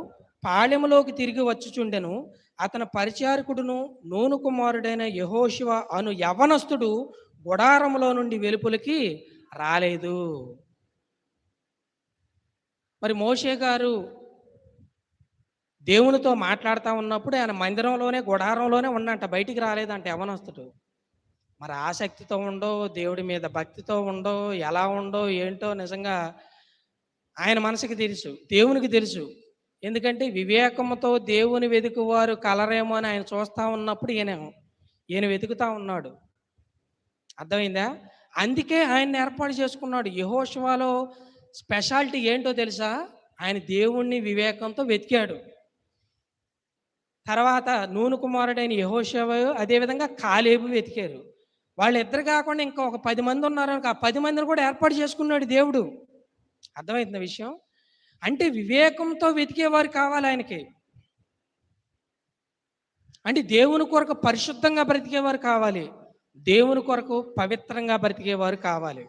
పాళెములోకి తిరిగి వచ్చుచుండెను. అతని పరిచారకుడును నూను కుమారుడైన యెహోషువ అను యవ్వనస్తుడు గుడారములో నుండి వెలుపలికి రాలేదు. మరి మోషే గారు దేవునితో మాట్లాడుతూ ఉన్నప్పుడు ఆయన మందిరంలోనే గుడారంలోనే ఉన్నంట, బయటికి రాలేదంట యవ్వనస్తుడు. మరి ఆసక్తితో ఉండో, దేవుడి మీద భక్తితో ఉండో, ఎలా ఉండో ఏంటో నిజంగా ఆయన మనసుకి తెలుసు, దేవునికి తెలుసు. ఎందుకంటే వివేకముతో దేవుని వెతుకువారు కలరేమో అని ఆయన చూస్తూ ఉన్నప్పుడు ఈయన వెతుకుతా ఉన్నాడు. అర్థమైందా? అందుకే ఆయన్ని ఏర్పాటు చేసుకున్నాడు. యెహోషువలో స్పెషాలిటీ ఏంటో తెలుసా? ఆయన దేవుణ్ణి వివేకంతో వెతికాడు. తర్వాత నూను కుమారుడైన యెహోషువ అదేవిధంగా కాలేబు వెతికారు. వాళ్ళిద్దరు కాకుండా ఇంకా ఒక 10 మంది ఉన్నారు. ఆ 10 మందిని కూడా ఏర్పాటు చేసుకున్నాడు దేవుడు. అర్థమవుతున్న విషయం? అంటే వివేకంతో వెతికేవారు కావాలి ఆయనకి. అంటే దేవుని కొరకు పరిశుద్ధంగా బ్రతికేవారు కావాలి, దేవుని కొరకు పవిత్రంగా బ్రతికేవారు కావాలి.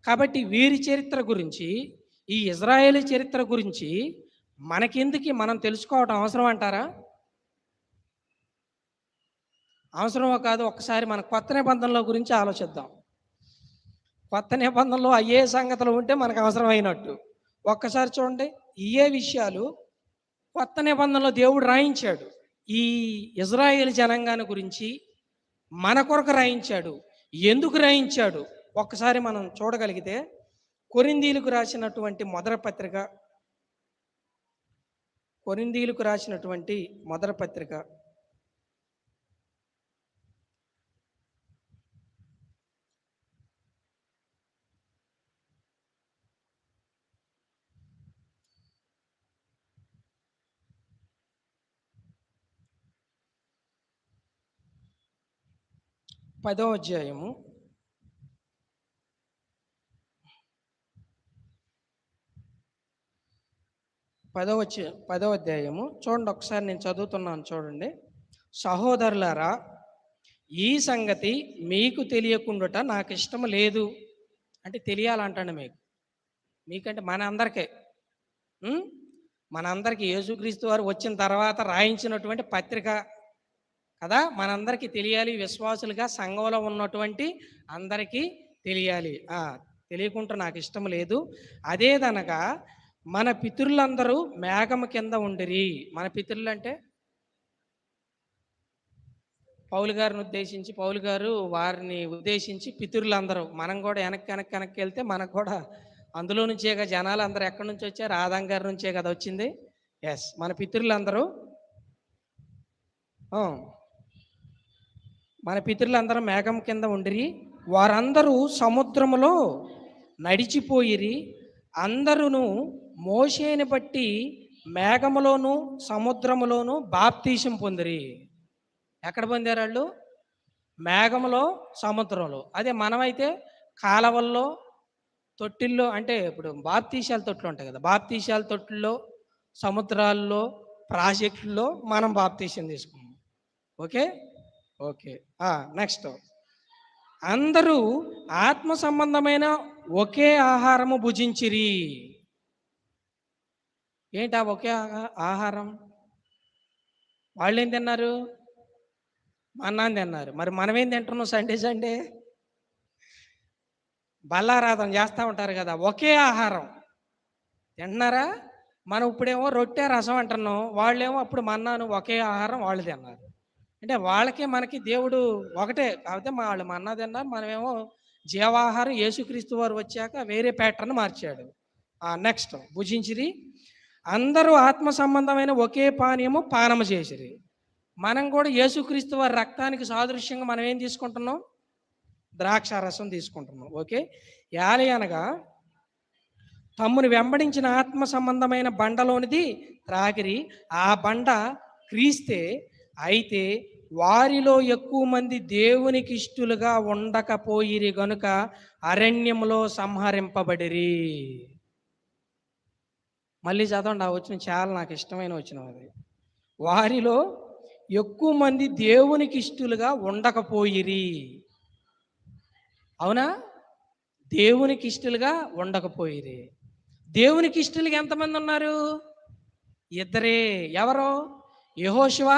కాబట్టి వీరి చరిత్ర గురించి, ఈ ఇజ్రాయేలీ చరిత్ర గురించి మనకెందుకు, మనం తెలుసుకోవడం అవసరం అంటారా? అవసరమో కాదు. ఒక్కసారి మన కొత్త నిబంధనల గురించి ఆలోచిద్దాం. కొత్త నిబంధనలో అయ్యే సంగతులు ఉంటే మనకు అవసరమైనట్టు. ఒక్కసారి చూడండి, ఇయే విషయాలు కొత్త నిబంధనలో దేవుడు రాయించాడు. ఈ ఇజ్రాయేల్ జనాంగాన్ని గురించి మన కొరకు రాయించాడు. ఎందుకు రాయించాడు ఒక్కసారి మనం చూడగలిగితే, కొరింథీయులకు రాసినటువంటి మొదటి పత్రిక కొరింథీయులకు రాసినటువంటి మొదటి పత్రిక 10వ అధ్యాయము 10వ అధ్యాయము చూడండి, ఒకసారి నేను చదువుతున్నాను చూడండి. సహోదరులారా, ఈ సంగతి మీకు తెలియకుండాట నాకు ఇష్టం లేదు. అంటే తెలియాలంటాను మీకంటే మన అందరికీ మనందరికీ యేసుక్రీస్తు వారు వచ్చిన తర్వాత రాయించినటువంటి పత్రిక కదా, మనందరికీ తెలియాలి. విశ్వాసులుగా సంఘంలో ఉన్నటువంటి అందరికీ తెలియాలి. తెలియకుండా నాకు ఇష్టం లేదు. అదేదనగా మన పితరులందరూ మేఘము కింద ఉండిరి. మన పితరులు అంటే పౌలు గారు వారిని ఉద్దేశించి పితరులందరూ, మనం కూడా వెనక్కి వెళ్తే మనకు కూడా అందులో నుంచేగా జనాలు అందరూ ఎక్కడి నుంచి వచ్చారు? ఆదాం గారి నుంచే కదా వచ్చింది. ఎస్, మన పితరులందరూ మేఘం కింద ఉండిరి. వారందరూ సముద్రములో నడిచిపోయిరి. అందరూ మోషేని బట్టి మేఘములోను సముద్రములోను బాప్తీసం పొందిరి. ఎక్కడ పొందారు వాళ్ళు? మేఘములో, సముద్రంలో. అదే మనమైతే కాలవల్లో, తొట్టిల్లో, అంటే ఇప్పుడు బాప్తీసాల తొట్లు ఉంటాయి కదా, బాప్తీసాల తొట్టుల్లో, సముద్రాల్లో, ప్రాజెక్టుల్లో మనం బాప్తీసం తీసుకున్నాం. ఓకే. నెక్స్ట్, అందరూ ఆత్మ సంబంధమైన ఒకే ఆహారము భుజించిరి. ఏంటి ఆ ఒకే ఆహారం? వాళ్ళు ఏం తిన్నారు? మన్నాన్ని తిన్నారు. మరి మనం ఏం తింటున్నాం? సండే బల్లారాధన చేస్తూ ఉంటారు కదా, ఒకే ఆహారం తింటున్నారా? మనం ఇప్పుడేమో రొట్టె రసం అంటున్నాం, వాళ్ళేమో అప్పుడు మన్నాను ఒకే ఆహారం వాళ్ళు తిన్నారు. అంటే వాళ్ళకి మనకి దేవుడు ఒకటే, కాకపోతే వాళ్ళు మన్నా తిన్నారు, మనమేమో జీవాహారం యేసుక్రీస్తు వారు వచ్చాక వేరే ప్యాటర్న్ మార్చాడు. నెక్స్ట్, భుజించిరి. అందరూ ఆత్మ సంబంధమైన ఒకే పానీయము పానము చేసిరి. మనం కూడా యేసుక్రీస్తు వారి రక్తానికి సాదృశ్యంగా మనం ఏం తీసుకుంటున్నాం? ద్రాక్ష రసం తీసుకుంటున్నాం. ఓకే. యాలి అనగా తమ్ముని వెంబడించిన ఆత్మ సంబంధమైన బండలోనిది త్రాగిరి. ఆ బండ క్రీస్తే. అయితే వారిలో ఎక్కువ మంది దేవునికి ఇష్టలుగా ఉండకపోయిరి గనుక అరణ్యంలో సంహరింపబడిరి. మళ్ళీ చదవండి, ఆ వచ్చిన చాలా నాకు ఇష్టమైన వచ్చిన అది. వారిలో ఎక్కువ మంది దేవునికి ఇష్టలుగా ఉండకపోయిరి. అవునా? దేవునికి ఇష్టలుగా ఉండకపోయిరి. దేవునికి ఇష్టలుగా ఎంతమంది ఉన్నారు? ఇద్దరే. ఎవరో? యెహోషువ,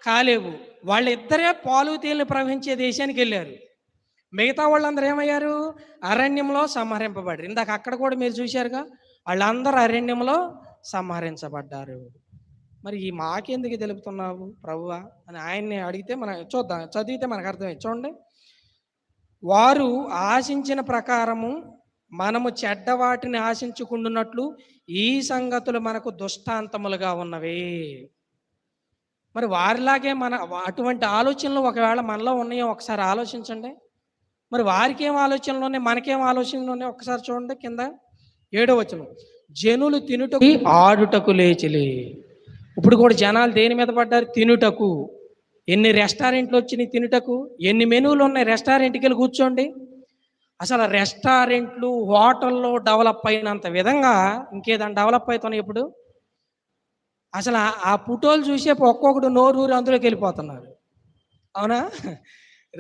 కాలేబు. వాళ్ళిద్దరే పాలు తేనెలు ప్రవహించే దేశానికి వెళ్ళారు. మిగతా వాళ్ళందరూ ఏమయ్యారు? అరణ్యంలో సంహరింపబడ్డారు. ఇందాక అక్కడ కూడా మీరు చూశారుగా, వాళ్ళందరూ అరణ్యంలో సంహరించబడ్డారు. మరి ఈ మాకెందుకు తెలుపుతున్నావు ప్రభువా అని ఆయన్ని అడిగితే మనం చూద్దాం, చదివితే మనకు అర్థమైంది. చూడండి, వారు ఆశించిన ప్రకారము మనము చెడ్డవాటిని ఆశించుకుంటున్నట్లు ఈ సంగతులు మనకు దుష్టాంతములుగా ఉన్నవి. మరి వారిలాగే అటువంటి ఆలోచనలు ఒకవేళ మనలో ఉన్నాయో ఒకసారి ఆలోచించండి. మరి వారికి ఏం ఆలోచనలు ఉన్నాయి, మనకేం ఆలోచనలు ఉన్నాయి? ఒకసారి చూడండి కింద 7వ వచనం. జనులు తినుటకు ఆడుటకు లేచిలే. ఇప్పుడు కూడా జనాలు దేని మీద పడ్డారు? తినుటకు. ఎన్ని రెస్టారెంట్లు వచ్చినాయి తినుటకు, ఎన్ని మెనూలు ఉన్నాయి. రెస్టారెంట్కి వెళ్ళి కూర్చోండి, అసలు రెస్టారెంట్లు, హోటల్లో డెవలప్ అయినంత విధంగా ఇంకేదన్నా డెవలప్ అవుతున్నాయి ఇప్పుడు? అసలు ఆ ఫోటోలు చూసే ఒక్కొక్కడు నోరూరు అందులోకి వెళ్ళిపోతున్నారు. అవునా?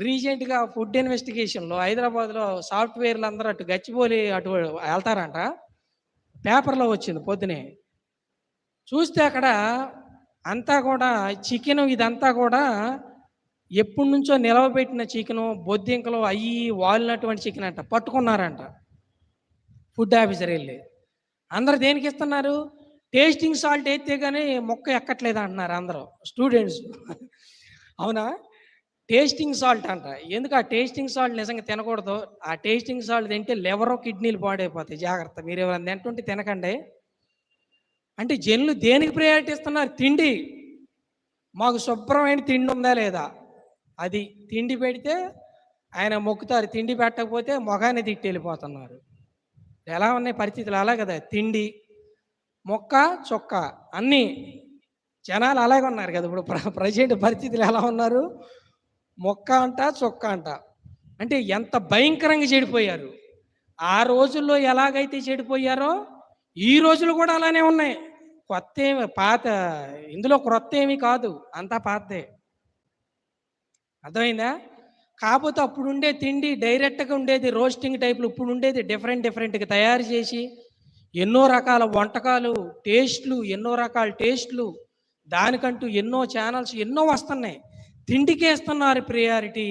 రీసెంట్గా ఫుడ్ ఇన్వెస్టిగేషన్లో హైదరాబాద్లో సాఫ్ట్వేర్లు అందరూ అటు గచ్చిబౌలి అటు వెళ్తారంట. పేపర్లో వచ్చింది పొద్దునే. చూస్తే అక్కడ అంతా కూడా చికెన్, ఇదంతా కూడా ఎప్పటి నుంచో నిలవబెట్టిన చికెను, బొద్దింకలు అయ్యి వాలినటువంటి చికెన్ అంట. పట్టుకున్నారంట ఫుడ్ ఆఫీసర్ వెళ్ళి. అందరు దేనికి ఇస్తున్నారు? టేస్టింగ్ సాల్ట్ అయితే కానీ మొక్క ఎక్కట్లేదు అంటున్నారు అందరూ స్టూడెంట్స్. అవునా? టేస్టింగ్ సాల్ట్ అంట. ఎందుకు ఆ టేస్టింగ్ సాల్ట్ నిజంగా తినకూడదు. ఆ టేస్టింగ్ సాల్ట్ తింటే లివర్, కిడ్నీలు పాడైపోతాయి. జాగ్రత్త, మీరు ఎవరైనా తింటుంటే తినకండి. అంటే జనులు దేనికి ప్రయారిటీ ఇస్తున్నారు? తిండి. మాకు శుభ్రమైన తిండి ఉందా లేదా, అది తిండి పెడితే ఆయన మొక్కుతారు, తిండి పెట్టకపోతే మొఖాన్ని తిట్టి వెళ్ళిపోతున్నారు. ఎలా ఉన్నాయి పరిస్థితులు? అలా కదా, తిండి మొక్క చొక్క అన్నీ జనాలు అలాగే ఉన్నారు కదా. ఇప్పుడు ప్రజెంట్ పరిస్థితులు ఎలా ఉన్నారు? మొక్క అంట చొక్క అంట. అంటే ఎంత భయంకరంగా చెడిపోయారు. ఆ రోజుల్లో ఎలాగైతే చెడిపోయారో ఈ రోజులు కూడా అలానే ఉన్నాయి. కొత్త ఏమి పాత, ఇందులో క్రొత్త ఏమీ కాదు, అంతా పాతదే. అర్థమైందా? కాకపోతే అప్పుడు ఉండే తిండి డైరెక్ట్గా ఉండేది, రోస్టింగ్ టైప్లు. ఇప్పుడు ఉండేది డిఫరెంట్గా తయారు చేసి ఎన్నో రకాల వంటకాలు, టేస్ట్లు, ఎన్నో రకాల టేస్ట్లు, దానికంటూ ఎన్నో ఛానల్స్ ఎన్నో వస్తున్నాయి. తిండికే ఇస్తున్నారు ప్రియారిటీ.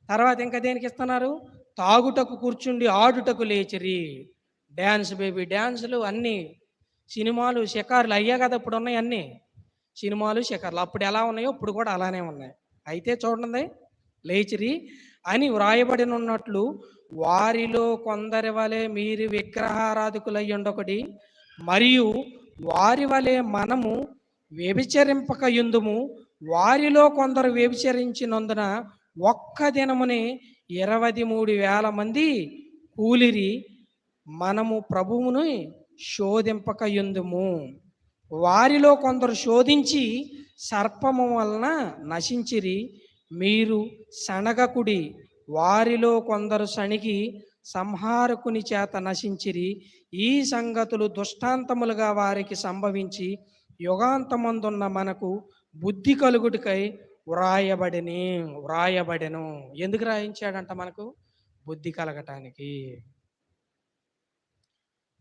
తర్వాత ఇంకా దేనికి ఇస్తున్నారు? తాగుటకు కూర్చుండి ఆడుటకు లేచిరి. డ్యాన్స్ బేబీ డ్యాన్సులు అన్నీ, సినిమాలు షికారులు అయ్యే కదా ఇప్పుడు ఉన్నాయి అన్నీ. సినిమాలు షికారులు అప్పుడు ఎలా ఉన్నాయో ఇప్పుడు కూడా అలానే ఉన్నాయి. అయితే చూడండి, లేచిరి అని వ్రాయబడిన ఉన్నట్లు వారిలో కొందరి వలె మీరు విగ్రహారాధికులయ్యుండొకటి, మరియు వారి వలె మనము వ్యభిచరింపక యుందుము. వారిలో కొందరు వ్యభిచరించినందున ఒక్క దినమునే 23,000 మంది కూలిరి. మనము ప్రభువును శోధింపక యుందుము. వారిలో కొందరు శోధించి సర్పము వలన నశించిరి. మీరు సణగకుడి. వారిలో కొందరు సణిగి సంహారకుని చేత నశించిరి. ఈ సంగతులు దృష్టాంతములుగా వారికి సంభవించి యుగాంతమందున్న మనకు బుద్ధి కలుగుటికై వ్రాయబడెను. ఎందుకు రాయించాడంట? మనకు బుద్ధి కలగటానికి.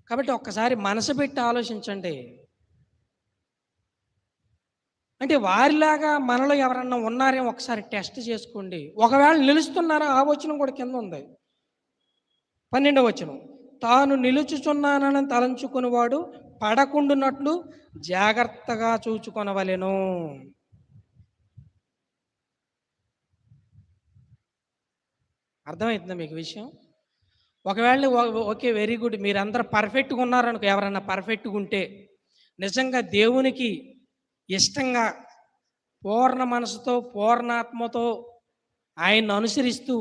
కాబట్టి ఒక్కసారి మనసు పెట్టి ఆలోచించండి. అంటే వారిలాగా మనలో ఎవరన్నా ఉన్నారేమో ఒకసారి టెస్ట్ చేసుకోండి. ఒకవేళ నిలుస్తున్నారా? ఆ వచనం కూడా కింద ఉంది, 12వ వచనం. తాను నిలుచుచున్నానని తలంచుకునేవాడు పడకుండునట్లు జాగ్రత్తగా చూచుకొనవలెను. అర్థమవుతుందా మీకు విషయం? ఒకవేళ ఓకే, వెరీ గుడ్, మీరందరూ పర్ఫెక్ట్గా ఉన్నారనుకో. ఎవరన్నా పర్ఫెక్ట్గా ఉంటే, నిజంగా దేవునికి ఇష్టంగా పూర్ణ మనసుతో పూర్ణాత్మతో ఆయన్ని అనుసరిస్తూ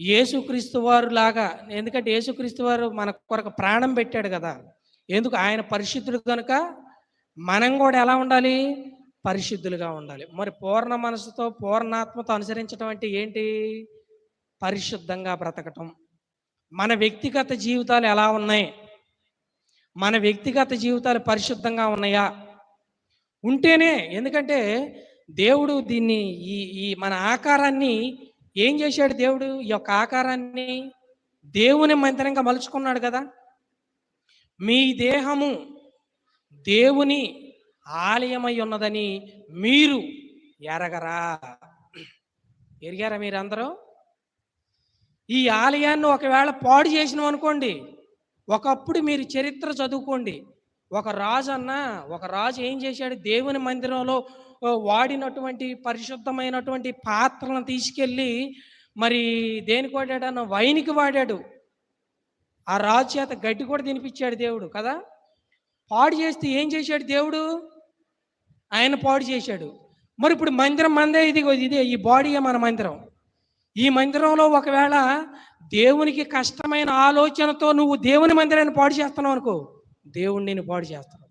యేసుక్రీస్తు వారు లాగా, ఎందుకంటే యేసుక్రీస్తు వారు మన కొరకు ప్రాణం పెట్టాడు కదా. ఎందుకు? ఆయన పరిశుద్ధుడు కనుక మనం కూడా ఎలా ఉండాలి? పరిశుద్ధులుగా ఉండాలి. మరి పూర్ణ మనసుతో పూర్ణాత్మతో అనుసరించడం అంటే ఏంటి? పరిశుద్ధంగా బ్రతకటం. మన వ్యక్తిగత జీవితాలు ఎలా ఉన్నాయి? మన వ్యక్తిగత జీవితాలు పరిశుద్ధంగా ఉన్నాయా? ఉంటేనే. ఎందుకంటే దేవుడు దీన్ని ఈ ఈ మన ఆకారాన్ని ఏం చేశాడు? దేవుడు ఈ యొక్క ఆకారాన్ని దేవుని మందిరంగా మలుచుకున్నాడు కదా. మీ దేహము దేవుని ఆలయమై ఉన్నదని మీరు ఎరగరా? ఎరిగారా మీరందరూ? ఈ ఆలయాన్ని ఒకవేళ పాడు చేసినాం అనుకోండి, ఒకప్పుడు మీరు చరిత్ర చదువుకోండి. ఒక రాజు ఏం చేశాడు? దేవుని మందిరంలో వాడినటువంటి పరిశుద్ధమైనటువంటి పాత్రలను తీసుకెళ్ళి మరి దేనికి వాడాడు? వైన్కి వాడాడు. ఆ రాజు చేత గడ్డి కూడా తినిపించాడు దేవుడు కదా. పాడు చేస్తే ఏం చేశాడు దేవుడు? ఆయన పాడు చేశాడు. మరి ఇప్పుడు మందిరం మందే, ఇదే ఈ బాడీయే మన మందిరం. ఈ మందిరంలో ఒకవేళ దేవునికి కష్టమైన ఆలోచనతో నువ్వు దేవుని మందిరాన్ని పాడు చేస్తున్నావు అనుకో, దేవుణ్ణి నేను పాడు చేస్తాను.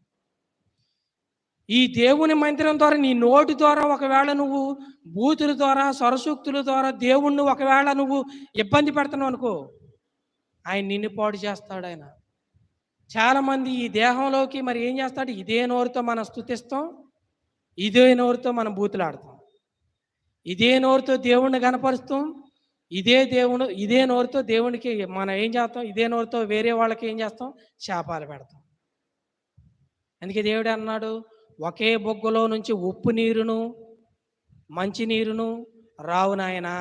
ఈ దేవుని మందిరం ద్వారా నీ నోటి ద్వారా ఒకవేళ నువ్వు బూతుల ద్వారా సరసూక్తుల ద్వారా దేవుణ్ణి ఒకవేళ నువ్వు ఇబ్బంది పెడుతున్నావు అనుకో, ఆయన నిన్ను పాడు చేస్తాడు. ఆయన చాలామంది ఈ దేహంలోకి మరి ఏం చేస్తాడు? ఇదే నోరుతో మనం స్తుతిస్తాం, ఇదే నోరుతో మనం బూతులాడతాం, ఇదే నోరుతో దేవుణ్ణి కనపరుస్తాం, ఇదే నోరుతో దేవునికి మనం ఏం చేస్తాం? ఇదే నోరుతో వేరే వాళ్ళకి ఏం చేస్తాం? శాపాలు పెడతాం. అందుకే దేవుడు అన్నాడు, ఒకే బొగ్గులో నుంచి ఉప్పు నీరును మంచి నీరును రావు నాయనా.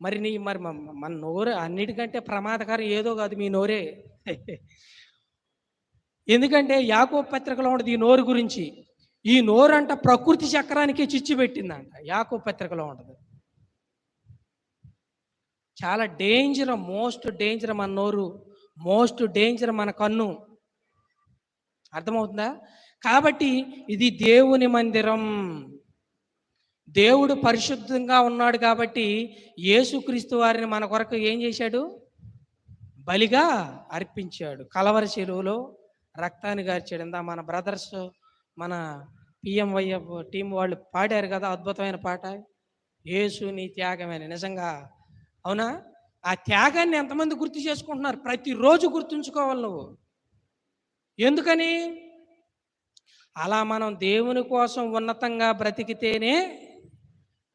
మరి మన నోరు అన్నిటికంటే ప్రమాదకరం ఏదో కాదు, మీ నోరే. ఎందుకంటే యాకోబు పత్రికలో ఉండదు ఈ నోరు గురించి. ఈ నోరు అంట ప్రకృతి చక్రానికి చిచ్చు పెట్టిందంట. యాకోబు పత్రికలో ఉండదు. చాలా డేంజర్, మోస్ట్ డేంజర్ మన నోరు, మోస్ట్ డేంజర్ మన కన్ను. అర్థమవుతుందా? కాబట్టి ఇది దేవుని మందిరం. దేవుడు పరిశుద్ధంగా ఉన్నాడు కాబట్టి యేసుక్రీస్తు వారిని మన కొరకు ఏం చేశాడు? బలిగా అర్పించాడు. కలవరి చెరువులో రక్తాన్ని గార్చాడు. ఇందా మన బ్రదర్స్, మన పిఎంవైఎఫ్ టీం వాళ్ళు పాడారు కదా అద్భుతమైన పాట, యేసు నీ త్యాగమని. నిజంగా అవునా? ఆ త్యాగాన్ని ఎంతమంది గుర్తు చేసుకుంటున్నారు? ప్రతిరోజు గుర్తుంచుకోవాలి నువ్వు. ఎందుకని? అలా మనం దేవుని కోసం ఉన్నతంగా బ్రతికితేనే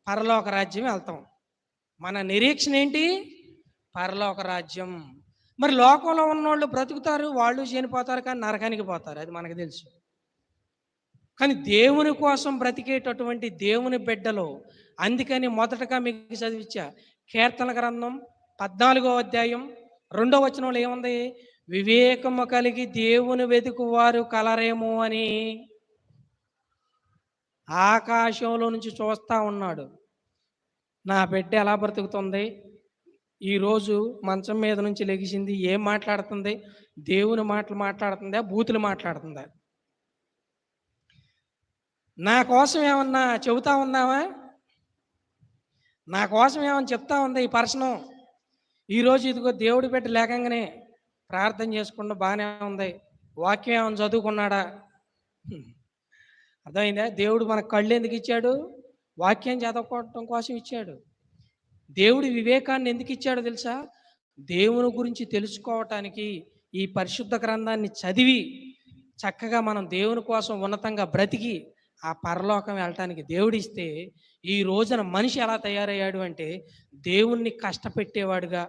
పరలోక రాజ్యం వెళ్తాం. మన నిరీక్షణ ఏంటి? పరలోక రాజ్యం. మరి లోకంలో ఉన్నోళ్ళు బ్రతుకుతారు, వాళ్ళు చనిపోతారు, కానీ నరకానికి పోతారు, అది మనకు తెలుసు. కానీ దేవుని కోసం బ్రతికేటటువంటి దేవుని బిడ్డలు, అందుకని మొదటగా మీకు చదివించా కీర్తన గ్రంథం 14వ అధ్యాయం 2వ వచనంలో ఏముంది? వివేకము కలిగి దేవుని వెతుకువారు కలరేమో అని ఆకాశంలో నుంచి చూస్తా ఉన్నాడు. నా బిడ్డ ఎలా బ్రతుకుతుంది, ఈరోజు మంచం మీద నుంచి లెగిసింది, ఏం మాట్లాడుతుంది? దేవుని మాటలు మాట్లాడుతుందా, బూతులు మాట్లాడుతుందా? నా కోసం ఏమన్నా చెబుతా ఉందామా? నా కోసం ఏమన్నా చెప్తా ఉందా ఈ పర్సనం? ఈరోజు ఇదిగో దేవుడి బిడ్డ లేకంగానే ప్రార్థన చేసుకుంటూ బాగానే ఉంది, వాక్యం ఏమైనా చదువుకున్నాడా? అర్థమైందా? దేవుడు మనకు కళ్ళు ఎందుకు ఇచ్చాడు? వాక్యం చదువుకోవటం కోసం ఇచ్చాడు. దేవుడి వివేకాన్ని ఎందుకు ఇచ్చాడో తెలుసా? దేవుని గురించి తెలుసుకోవటానికి ఈ పరిశుద్ధ గ్రంథాన్ని చదివి చక్కగా మనం దేవుని కోసం ఉన్నతంగా బ్రతికి ఆ పరలోకం వెళ్ళటానికి దేవుడిస్తే, ఈ రోజున మనిషి ఎలా తయారయ్యాడు అంటే దేవుణ్ణి కష్టపెట్టేవాడుగా,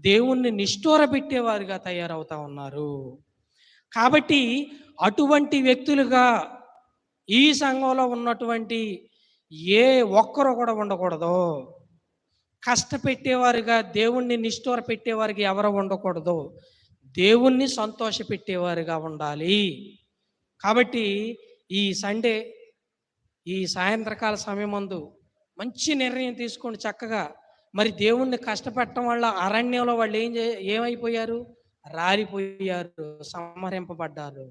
దేవుణ్ణి నిష్ఠూర పెట్టేవారుగా తయారవుతా ఉన్నారు. కాబట్టి అటువంటి వ్యక్తులుగా ఈ సంఘంలో ఉన్నటువంటి ఏ ఒక్కరు కూడా ఉండకూడదు. కష్టపెట్టేవారుగా, దేవుణ్ణి నిష్ఠూర పెట్టేవారికి ఎవరు ఉండకూడదు. దేవుణ్ణి సంతోష పెట్టేవారుగా ఉండాలి. కాబట్టి ఈ సండే, ఈ సాయంత్రకాల సమయమందు మంచి నిర్ణయం తీసుకోండి చక్కగా. మరి దేవుణ్ణి కష్టపెట్టడం వల్ల అరణ్యంలో వాళ్ళు ఏమైపోయారు? రాలిపోయారు, సంహరింపబడ్డారు.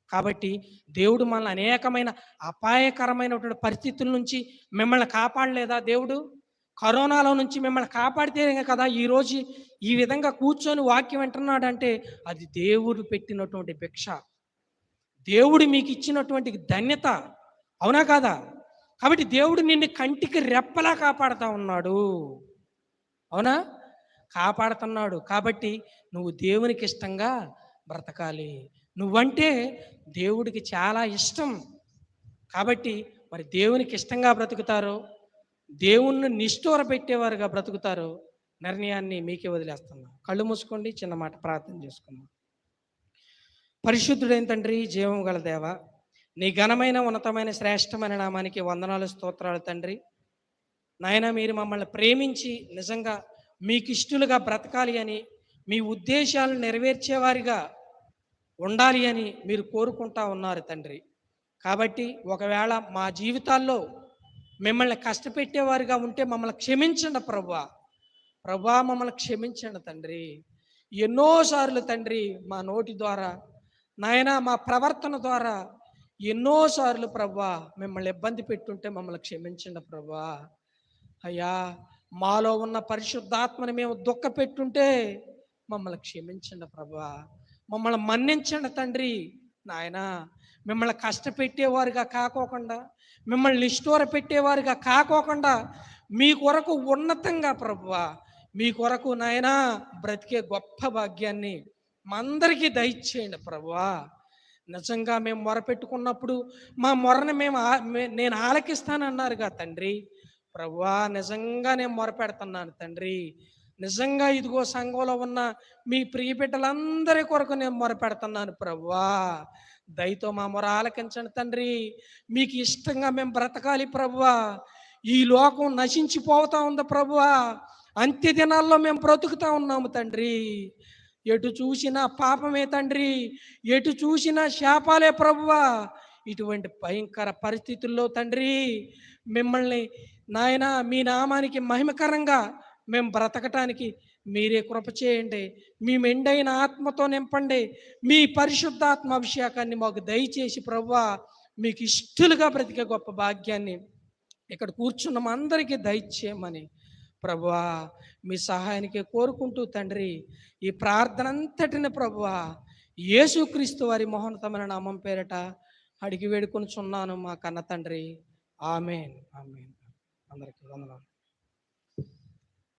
కాబట్టి దేవుడు మనల్ని అనేకమైన అపాయకరమైనటువంటి పరిస్థితుల నుంచి మిమ్మల్ని కాపాడలేదా దేవుడు? కరోనాలో నుంచి మిమ్మల్ని కాపాడితేనే కదా ఈరోజు ఈ విధంగా కూర్చొని వాక్యం వింటున్నాడంటే అది దేవుడు పెట్టినటువంటి భిక్ష, దేవుడు మీకు ఇచ్చినటువంటి ధన్యత, అవునా కాదా? కాబట్టి దేవుడు నిన్ను కంటికి రెప్పలా కాపాడుతూ ఉన్నాడు, అవునా? కాపాడుతున్నాడు. కాబట్టి నువ్వు దేవునికి ఇష్టంగా బ్రతకాలి. నువ్వంటే దేవుడికి చాలా ఇష్టం. కాబట్టి మరి దేవునికి ఇష్టంగా బ్రతుకుతారో, దేవుణ్ణి నిష్ఠూర పెట్టేవారుగా బ్రతుకుతారో నిర్ణయాన్ని మీకే వదిలేస్తున్నా. కళ్ళు మూసుకోండి, చిన్న మాట ప్రార్థన చేసుకుందాం. పరిశుద్ధుడైన తండ్రి, జీవం గల దేవ, నీ ఘనమైన ఉన్నతమైన శ్రేష్టమైన నామానికి వందనాలు, స్తోత్రాలు తండ్రి. నాయన, మీరు మమ్మల్ని ప్రేమించి నిజంగా మీకు ఇష్టలుగా బ్రతకాలి అని, మీ ఉద్దేశాలను నెరవేర్చేవారిగా ఉండాలి అని మీరు కోరుకుంటా ఉన్నారు తండ్రి. కాబట్టి ఒకవేళ మా జీవితాల్లో మిమ్మల్ని కష్టపెట్టేవారిగా ఉంటే మమ్మల్ని క్షమించండి ప్రభువా. ప్రభువా, మమ్మల్ని క్షమించండి తండ్రి. ఎన్నోసార్లు తండ్రి మా నోటి ద్వారా, నాయన మా ప్రవర్తన ద్వారా ఎన్నోసార్లు ప్రభువా మిమ్మల్ని ఇబ్బంది పెట్టుంటే మమ్మల్ని క్షమించండి ప్రభువా. అయ్యా, మాలో ఉన్న పరిశుద్ధాత్మని మేము దుఃఖ పెట్టుంటే మమ్మల్ని క్షమించండి ప్రభువా. మమ్మల్ని మన్నించండి తండ్రి. నాయన, మిమ్మల్ని కష్టపెట్టేవారుగా కాకోకుండా, మిమ్మల్ని నిష్ఠూర పెట్టేవారుగా కాకోకుండా మీ కొరకు ఉన్నతంగా ప్రభువా, మీ కొరకు నాయనా బ్రతికే గొప్ప భాగ్యాన్ని మా అందరికీ దయచేయండి ప్రభువా. నిజంగా మేము మొరపెట్టుకున్నప్పుడు మా మొరని నేను ఆలకిస్తానన్నారుగా తండ్రి. ప్రభువా, నిజంగా నేను మొరపెడుతున్నాను తండ్రి. నిజంగా ఇదిగో సంఘంలో ఉన్న మీ ప్రియ బిడ్డలందరి కొరకు నేను మొరపెడుతున్నాను ప్రభువా. దయతో మా మొర ఆలకించండి తండ్రి. మీకు ఇష్టంగా మేము బ్రతకాలి ప్రభువా. ఈ లోకం నశించిపోతా ఉంది ప్రభువా. అంత్య దినాల్లో మేము బ్రతుకుతా ఉన్నాము తండ్రి. ఎటు చూసినా పాపమే తండ్రి, ఎటు చూసినా శాపాలే ప్రభువా. ఇటువంటి భయంకర పరిస్థితుల్లో తండ్రి మిమ్మల్ని నాయన, మీ నామానికి మహిమకరంగా మేము బ్రతకటానికి మీరే కృప చేయండి. మీ మెండైన ఆత్మతో నింపండి. మీ పరిశుద్ధాత్మ అభిషేకాన్ని మాకు దయచేసి ప్రభువా, మీకు ఇష్టలుగా బ్రతికే గొప్ప భాగ్యాన్ని ఇక్కడ కూర్చున్న మా అందరికీ దయచేయమని ప్రభువా మీ సహాయానికి కోరుకుంటూ తండ్రి, ఈ ప్రార్థన అంతటిని ప్రభువా యేసుక్రీస్తు వారి మహోన్నతమైన నామం పేరట అడిగి వేడుకొనుచున్నాను మా కన్న తండ్రి. ఆమేన్. ఆమేన్. అందరికీ వందనాలు.